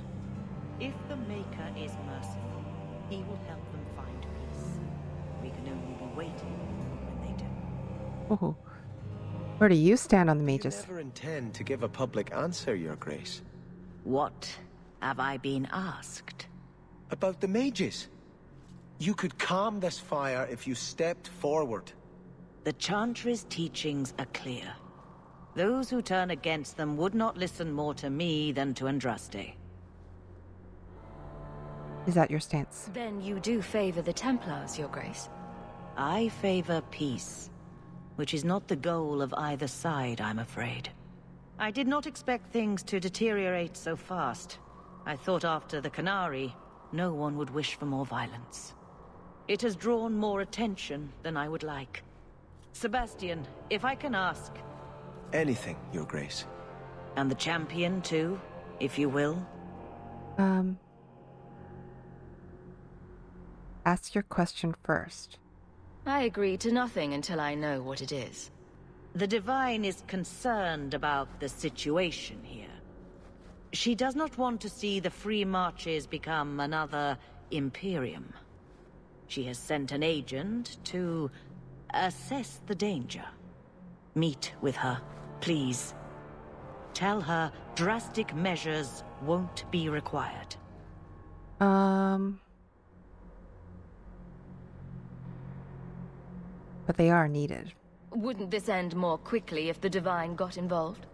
If the Maker is merciful, he will help them find peace. We can only be waiting when they do. Ooh. Where do you stand on the mages? You never intend to give a public answer, Your Grace. What have I been asked? About the mages. You could calm this fire if you stepped forward. The Chantry's teachings are clear. Those who turn against them would not listen more to me than to Andraste. Is that your stance? Then you do favor the Templars, Your Grace. I favor peace, which is not the goal of either side, I'm afraid. I did not expect things to deteriorate so fast. I thought after the Qunari, no one would wish for more violence. It has drawn more attention than I would like. Sebastian, if I can ask... Anything, Your Grace. And the Champion, too, if you will? Ask your question first. I agree to nothing until I know what it is. The Divine is concerned about the situation here. She does not want to see the Free Marches become another Imperium. She has sent an agent to assess the danger. Meet with her, please. Tell her drastic measures won't be required. but they are needed. Wouldn't this end more quickly if the Divine got involved?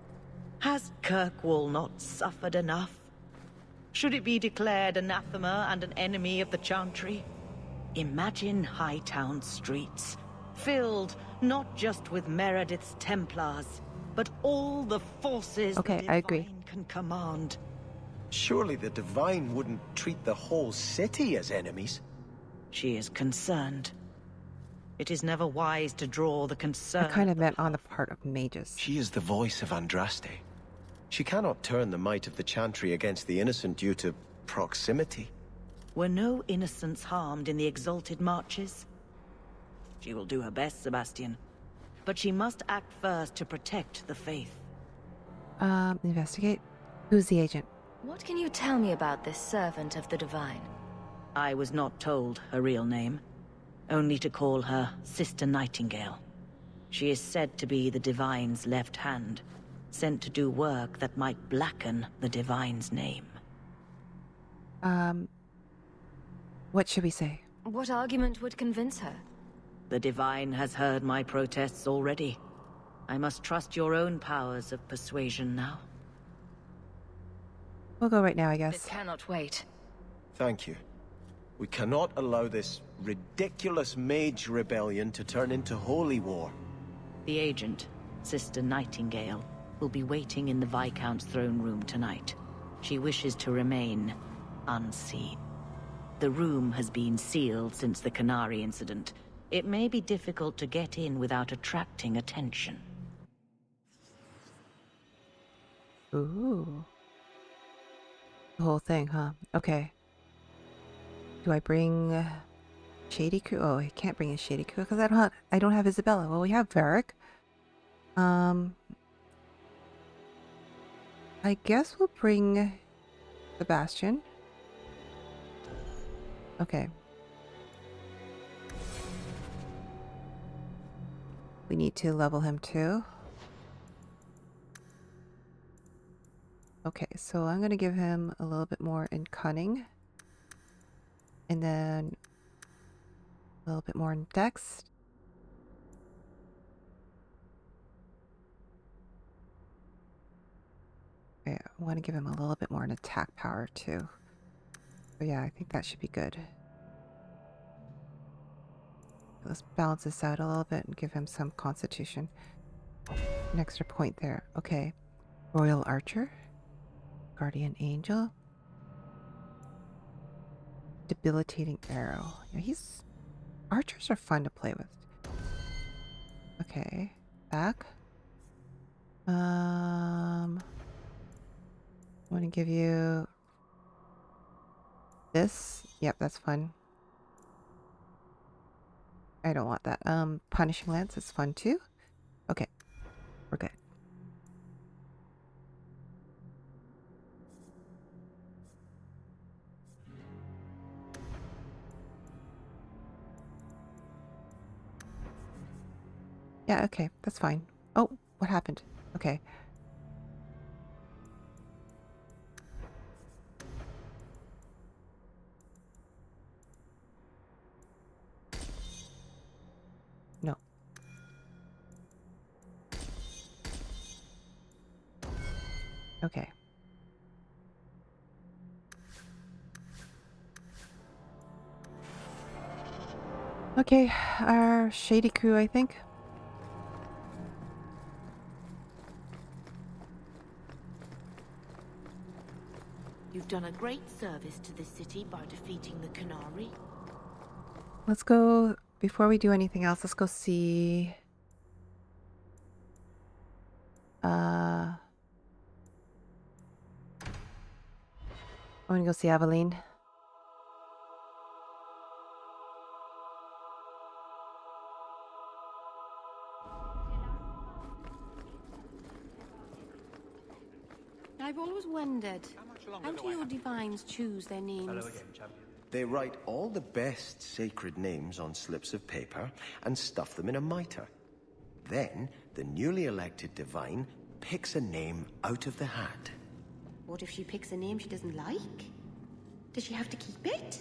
Has Kirkwall not suffered enough? Should it be declared anathema and an enemy of the Chantry? Imagine Hightown streets, filled not just with Meredith's Templars, but all the forces Okay, the I agree. Divine can command. Surely the Divine wouldn't treat the whole city as enemies. She is concerned. It is never wise to draw the concern. I kind of meant on the part of mages. She is the voice of Andraste. She cannot turn the might of the Chantry against the innocent due to proximity. Were no innocents harmed in the exalted marches? She will do her best, Sebastian. But she must act first to protect the faith. Investigate. Who's the agent? What can you tell me about this servant of the Divine? I was not told her real name, only to call her Sister Nightingale. She is said to be the Divine's left hand, sent to do work that might blacken the Divine's name. What should we say? What argument would convince her? The Divine has heard my protests already. I must trust your own powers of persuasion now. We'll go right now, I This guess. cannot wait. Thank you. We cannot allow this ridiculous Mage rebellion to turn into holy war. The agent, Sister Nightingale, will be waiting in the Viscount's throne room tonight. She wishes to remain unseen. The room has been sealed since the Qunari incident. It may be difficult to get in without attracting attention. Ooh. The whole thing, huh? Okay. Do I bring Shady Crew? Oh, I can't bring a Shady Crew because I don't have Isabella. Well, we have Varric. I guess we'll bring Sebastian. Okay. We need to level him too. Okay, so I'm going to give him a little bit more in cunning. And then a little bit more in dex. Okay, I want to give him a little bit more in attack power too. So yeah, I think that should be good. Let's balance this out a little bit and give him some constitution. An extra point there. Okay. Royal Archer. Guardian Angel. Debilitating Arrow. Yeah, archers are fun to play with. Okay. Back. I want to give you this. Yep, that's fun. I don't want that. Punishing Lance is fun too. Okay. We're good. Yeah, okay. That's fine. Oh, what happened? Okay. No. Okay. Okay, our Shady Crew, I think. You've done a great service to this city by defeating the Qunari. Let's go, before we do anything else, let's go see... I want to go see Aveline. I've always wondered, how do your divines choose their names? Hello again, Champion. They write all the best sacred names on slips of paper and stuff them in a mitre. Then, the newly elected divine picks a name out of the hat. What if she picks a name she doesn't like? Does she have to keep it?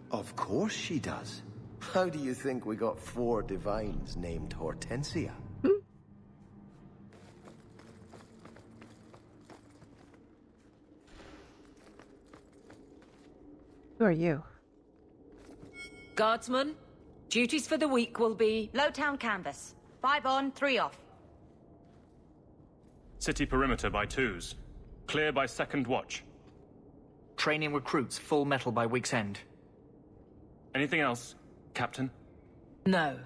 Of course she does. How do you think we got 4 divines named Hortensia? Who are you? Guardsman, duties for the week will be Lowtown canvas. 5 on, 3 off. City perimeter by 2s. Clear by 2nd watch. Training recruits full metal by week's end. Anything else, Captain? No.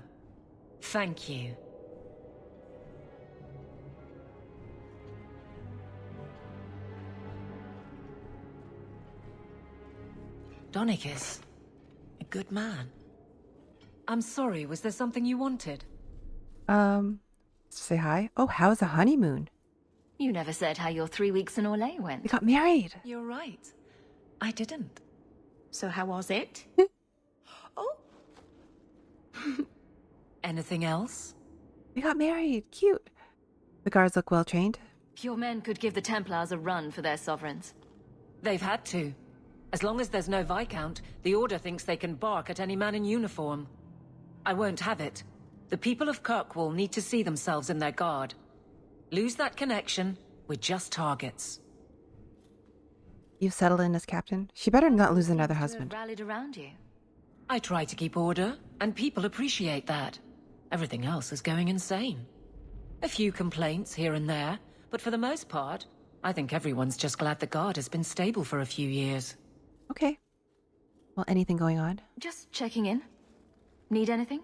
Thank you. Donicus, a good man. I'm sorry, was there something you wanted? Say hi. Oh, how's the honeymoon? You never said how your 3 weeks in Orlais went. We got married. You're right. I didn't. So how was it? Oh. Anything else? We got married. Cute. The guards look well trained. Your men could give the Templars a run for their sovereigns. They've had to. As long as there's no Viscount, the Order thinks they can bark at any man in uniform. I won't have it. The people of Kirkwall need to see themselves in their guard. Lose that connection, we're just targets. You've settled in as captain. She better not lose another husband. Rallied around you. I try to keep order, and people appreciate that. Everything else is going insane. A few complaints here and there, but for the most part, I think everyone's just glad the guard has been stable for a few years. Okay. Well, anything going on? Just checking in. Need anything?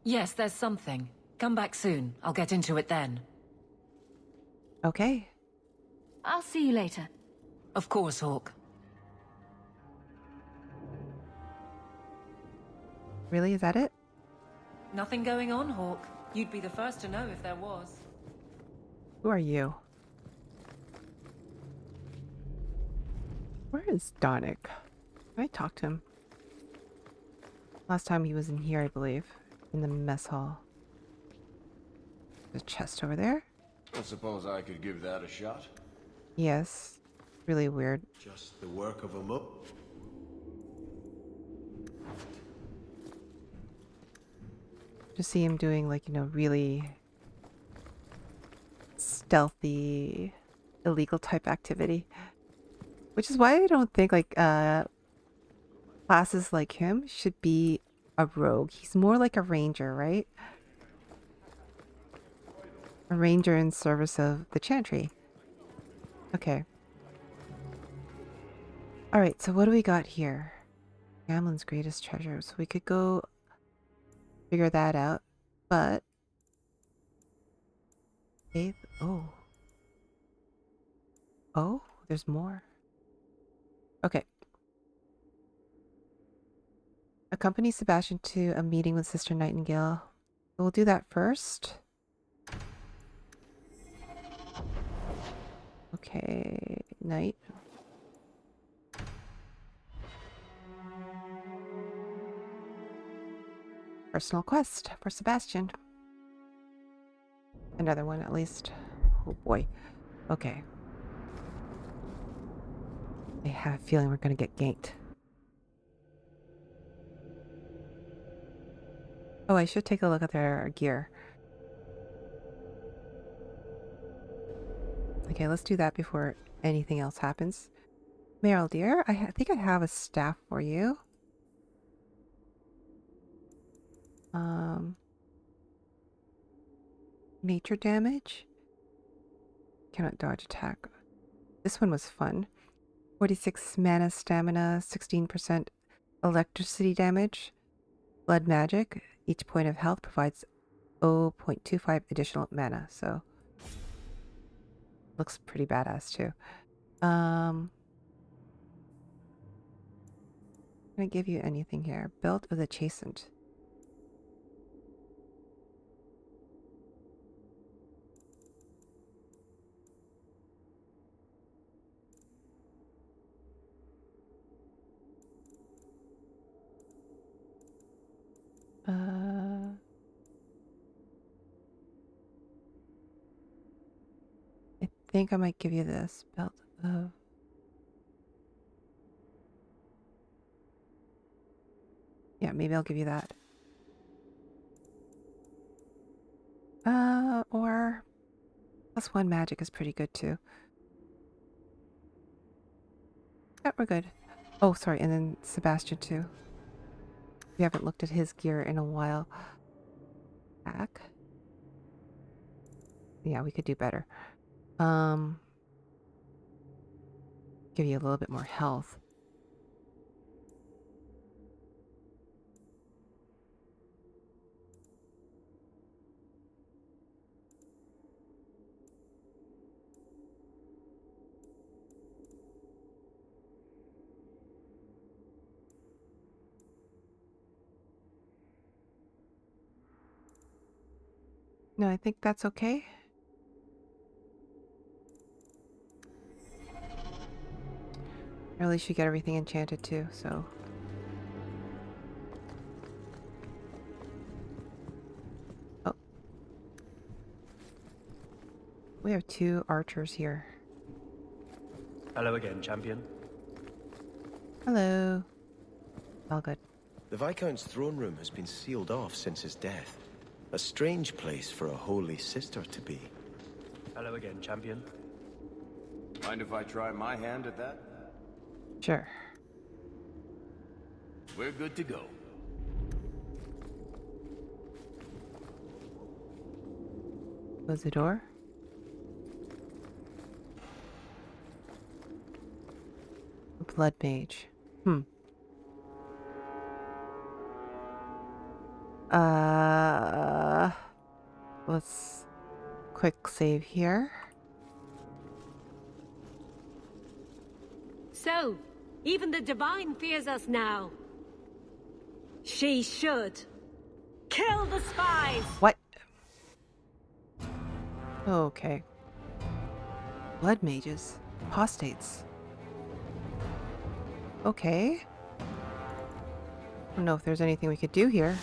Yes, there's something. Come back soon. I'll get into it then. Okay. I'll see you later. Of course, Hawke. Really? Is that it? Nothing going on, Hawke. You'd be the first to know if there was. Who are you? Where is Donick? Can I talk to him? Last time he was in here, I believe. In the mess hall. There's a chest over there. I suppose I could give that a shot. Yes. Really weird. Just the work of a mup. Just see him doing, like, you know, really stealthy, illegal type activity. Which is why I don't think, like, classes like him should be a rogue. He's more like a ranger, right? A ranger in service of the Chantry. Okay. Alright, so what do we got here? Gamlen's greatest treasure. So we could go figure that out, but... Oh. Oh, there's more. Okay. Accompany Sebastian to a meeting with Sister Nightingale. We'll do that first. Okay, night. Personal quest for Sebastian. Another one at least. Oh boy. Okay. I have a feeling we're gonna get ganked. Oh, I should take a look at their gear. Okay, let's do that before anything else happens. Meryl, dear, I think I have a staff for you. Nature damage. Cannot dodge attack. This one was fun. 46 mana stamina, 16% electricity damage. Blood magic. Each point of health provides 0.25 additional mana, so looks pretty badass too. Can I give you anything here? Belt of the Chastened. I think I might give you this belt of... Yeah, maybe I'll give you that. Or +1 magic is pretty good too. Yeah, we're good. Oh, sorry, and then Sebastian too. We haven't looked at his gear in a while. Back. Yeah, we could do better. Give you a little bit more health. No, I think that's okay. Or at least you get everything enchanted too, so. Oh. We have 2 archers here. Hello again, champion. Hello. All good. The Viscount's throne room has been sealed off since his death. A strange place for a holy sister to be. Hello again, champion. Mind if I try my hand at that? Sure. We're good to go. Close the door. Blood Mage. Let's quick save here. So, even the Divine fears us now. She should. Kill the spies! What? Okay. Blood mages. Apostates. Okay. I don't know if there's anything we could do here.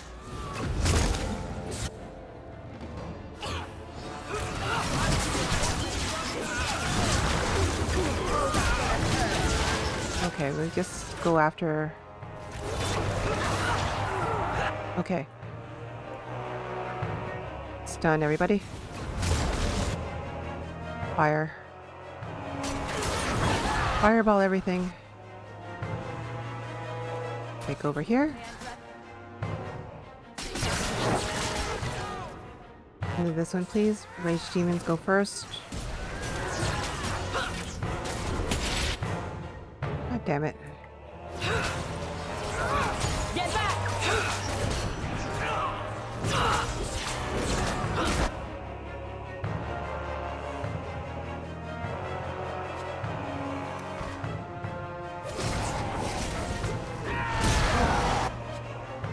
Okay, we'll just go after... Okay. Stun everybody. Fire. Fireball everything. Take over here. And then this one, please. Rage demons go first. God damn it. Get back!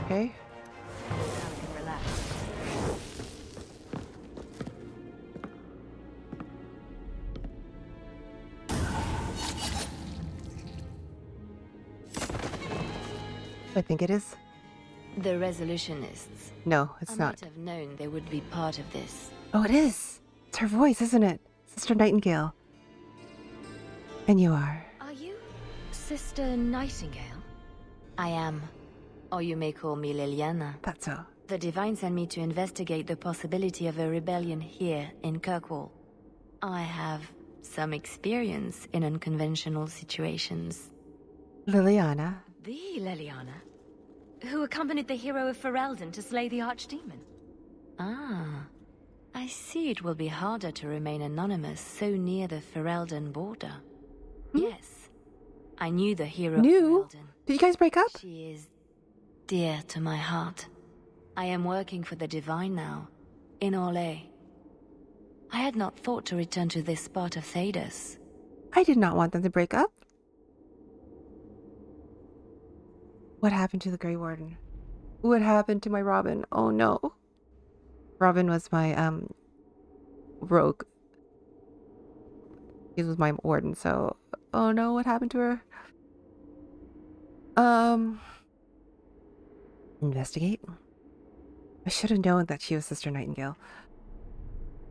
Okay. I think it is. The Resolutionists. No, it's I not. might have known they would be part of this. Oh, it is. It's her voice, isn't it? Sister Nightingale. And you are? Are you Sister Nightingale? I am. Or you may call me Liliana. That's all. The Divine sent me to investigate the possibility of a rebellion here in Kirkwall. I have some experience in unconventional situations. Liliana. The Liliana? Who accompanied the hero of Ferelden to slay the Archdemon? Ah. I see it will be harder to remain anonymous so near the Ferelden border. Yes. I knew the hero of Ferelden. Did you guys break up? She is dear to my heart. I am working for the Divine now, in Orlais. I had not thought to return to this part of Thedas. I did not want them to break up. What happened to the Grey Warden? What happened to my Robin? Oh no. Robin was my rogue. He was my warden, so oh no, what happened to her? Investigate. I should have known that she was Sister Nightingale.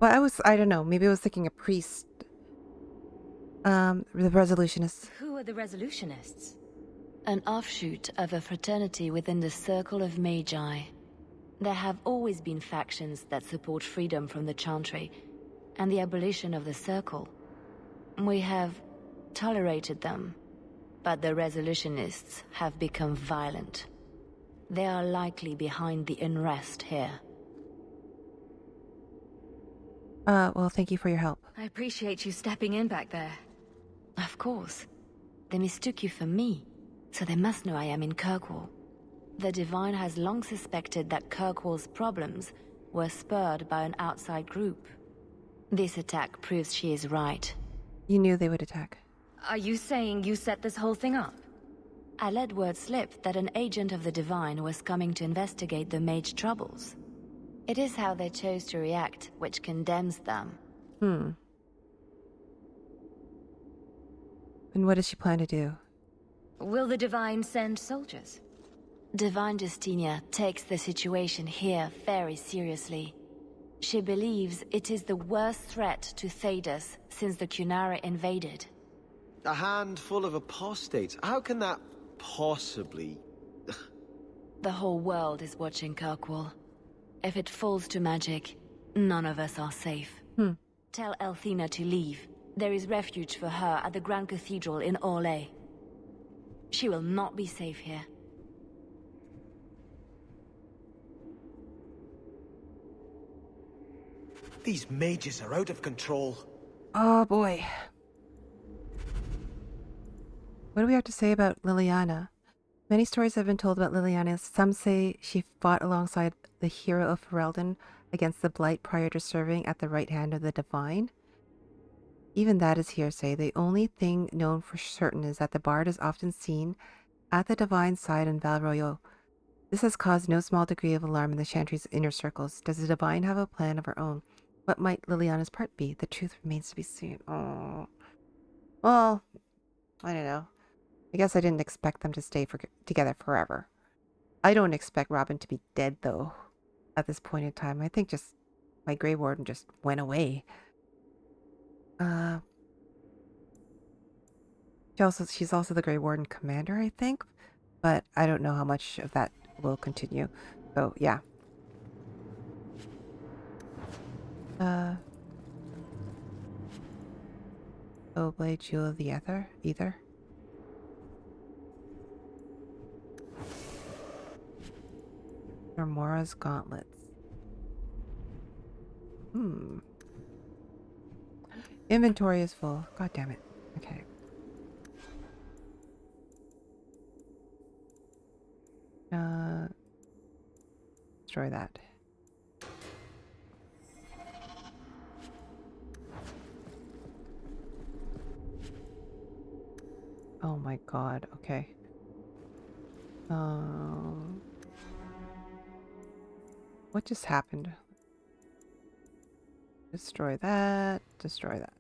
Well, I don't know, maybe I was thinking a priest. The Resolutionists. Who are the Resolutionists? An offshoot of a fraternity within the circle of Magi. There have always been factions that support freedom from the Chantry and the abolition of the circle. We have tolerated them, but the resolutionists have become violent. They are likely behind the unrest here. Well, thank you for your help. I appreciate you stepping in back there. Of course. They mistook you for me, so they must know I am in Kirkwall. The Divine has long suspected that Kirkwall's problems were spurred by an outside group. This attack proves she is right. You knew they would attack. Are you saying you set this whole thing up? I let word slip that an agent of the Divine was coming to investigate the Mage troubles. It is how they chose to react which condemns them. And what does she plan to do? Will the Divine send soldiers? Divine Justinia takes the situation here very seriously. She believes it is the worst threat to Thedas since the Qunari invaded. A handful of apostates. How can that possibly... The whole world is watching Kirkwall. If it falls to magic, none of us are safe. Tell Elthina to leave. There is refuge for her at the Grand Cathedral in Orlais. She will not be safe here. These mages are out of control. Oh boy. What do we have to say about Liliana? Many stories have been told about Liliana. Some say she fought alongside the hero of Ferelden against the Blight prior to serving at the right hand of the Divine. Even that is hearsay. The only thing known for certain is that the Bard is often seen at the Divine's side in Val Royeaux. This has caused no small degree of alarm in the Chantry's inner circles. Does the Divine have a plan of her own? What might Liliana's part be? The truth remains to be seen. Oh. Well, I don't know. I guess I didn't expect them to stay together forever. I don't expect Robin to be dead, though, at this point in time. I think just my Grey Warden just went away. She's also the Grey Warden commander, I think. But I don't know how much of that will continue. So, yeah. Blade Jewel of the Ether. Normora's gauntlets. Inventory is full. God damn it. Okay. Destroy that. Oh my god, okay. What just happened? Destroy that, destroy that.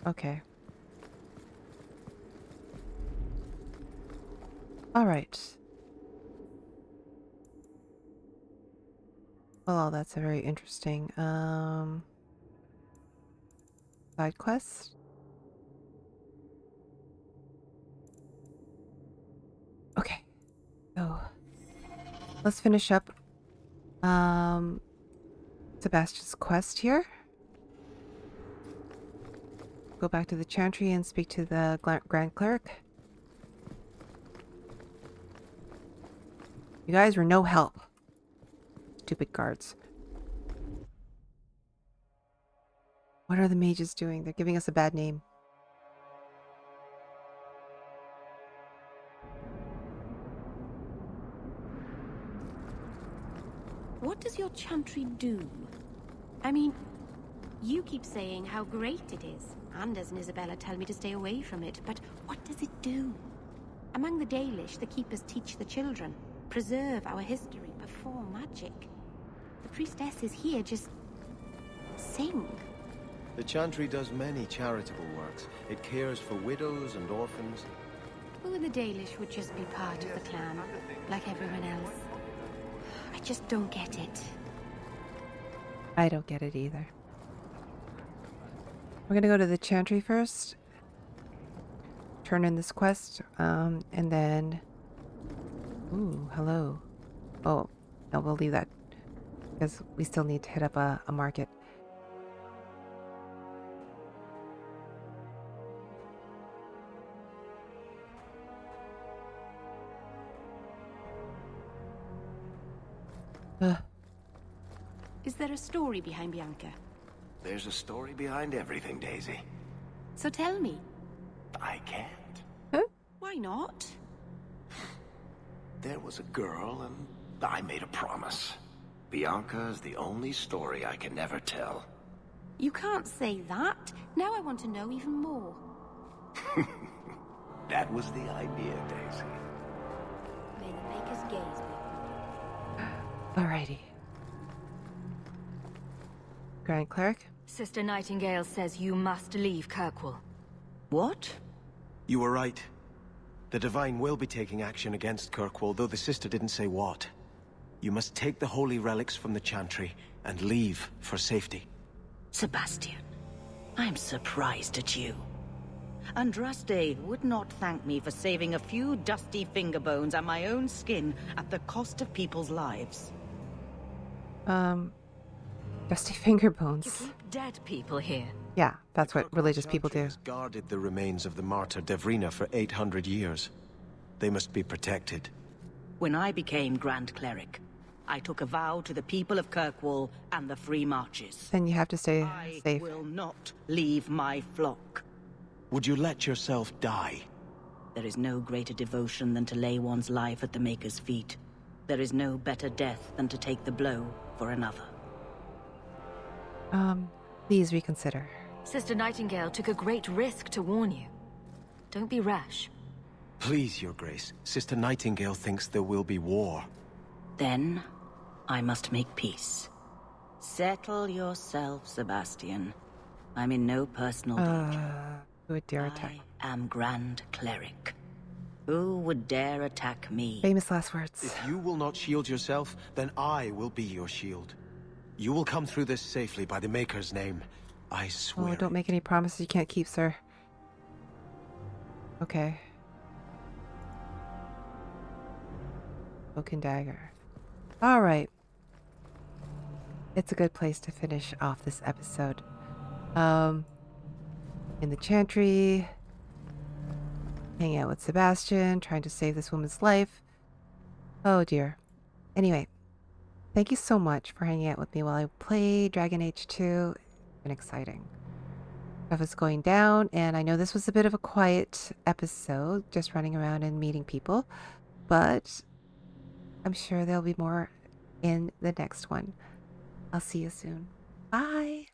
Okay. All right. Well, that's a very interesting side quest. Okay. So let's finish up Sebastian's quest here. Go back to the Chantry and speak to the Grand Cleric. You guys were no help. Stupid guards. What are the mages doing? They're giving us a bad name. What does your Chantry do? I mean, you keep saying how great it is. Anders and Isabella tell me to stay away from it, but what does it do? Among the Dalish, the Keepers teach the children, preserve our history, perform magic. The priestesses here just sing. The Chantry does many charitable works. It cares for widows and orphans. Who in the Dalish would just be part of the clan, like everyone else? I just don't get it. I don't get it either. We're gonna go to the Chantry first. Turn in this quest, and then... Ooh, hello. Oh, no, we'll leave that. Because we still need to hit up a market. Is there a story behind Bianca? There's a story behind everything, Daisy. So tell me. I can't. Why not? There was a girl, and I made a promise. Bianca is the only story I can never tell. You can't say that. Now I want to know even more. That was the idea, Daisy. May the Maker's gaze be. Alrighty. Grand Cleric? Sister Nightingale says you must leave Kirkwall. What? You were right. The Divine will be taking action against Kirkwall, though the sister didn't say what. You must take the holy relics from the Chantry and leave for safety. Sebastian, I'm surprised at you. Andraste would not thank me for saving a few dusty finger bones and my own skin at the cost of people's lives. Dusty finger bones. You keep dead people here. Yeah, that's what religious people do. Guarded the remains of the martyr Devrina for 800 years. They must be protected. When I became Grand Cleric, I took a vow to the people of Kirkwall and the Free Marches. Then you have to stay safe. I will not leave my flock. Would you let yourself die? There is no greater devotion than to lay one's life at the Maker's feet. There is no better death than to take the blow for another. Please reconsider. Sister Nightingale took a great risk to warn you. Don't be rash. Please, Your Grace. Sister Nightingale thinks there will be war. Then, I must make peace. Settle yourself, Sebastian. I'm in no personal danger. Who would dare attack? I am Grand Cleric. Who would dare attack me? Famous last words. If you will not shield yourself, then I will be your shield. You will come through this safely by the Maker's name. I swear. Oh, don't make any promises you can't keep, sir. Okay. Book and dagger. Alright. It's a good place to finish off this episode. In the Chantry. Hanging out with Sebastian, trying to save this woman's life. Oh dear. Anyway. Thank you so much for hanging out with me while I play Dragon Age 2. It's been exciting. Stuff is going down, and I know this was a bit of a quiet episode, just running around and meeting people, but I'm sure there'll be more in the next one. I'll see you soon. Bye!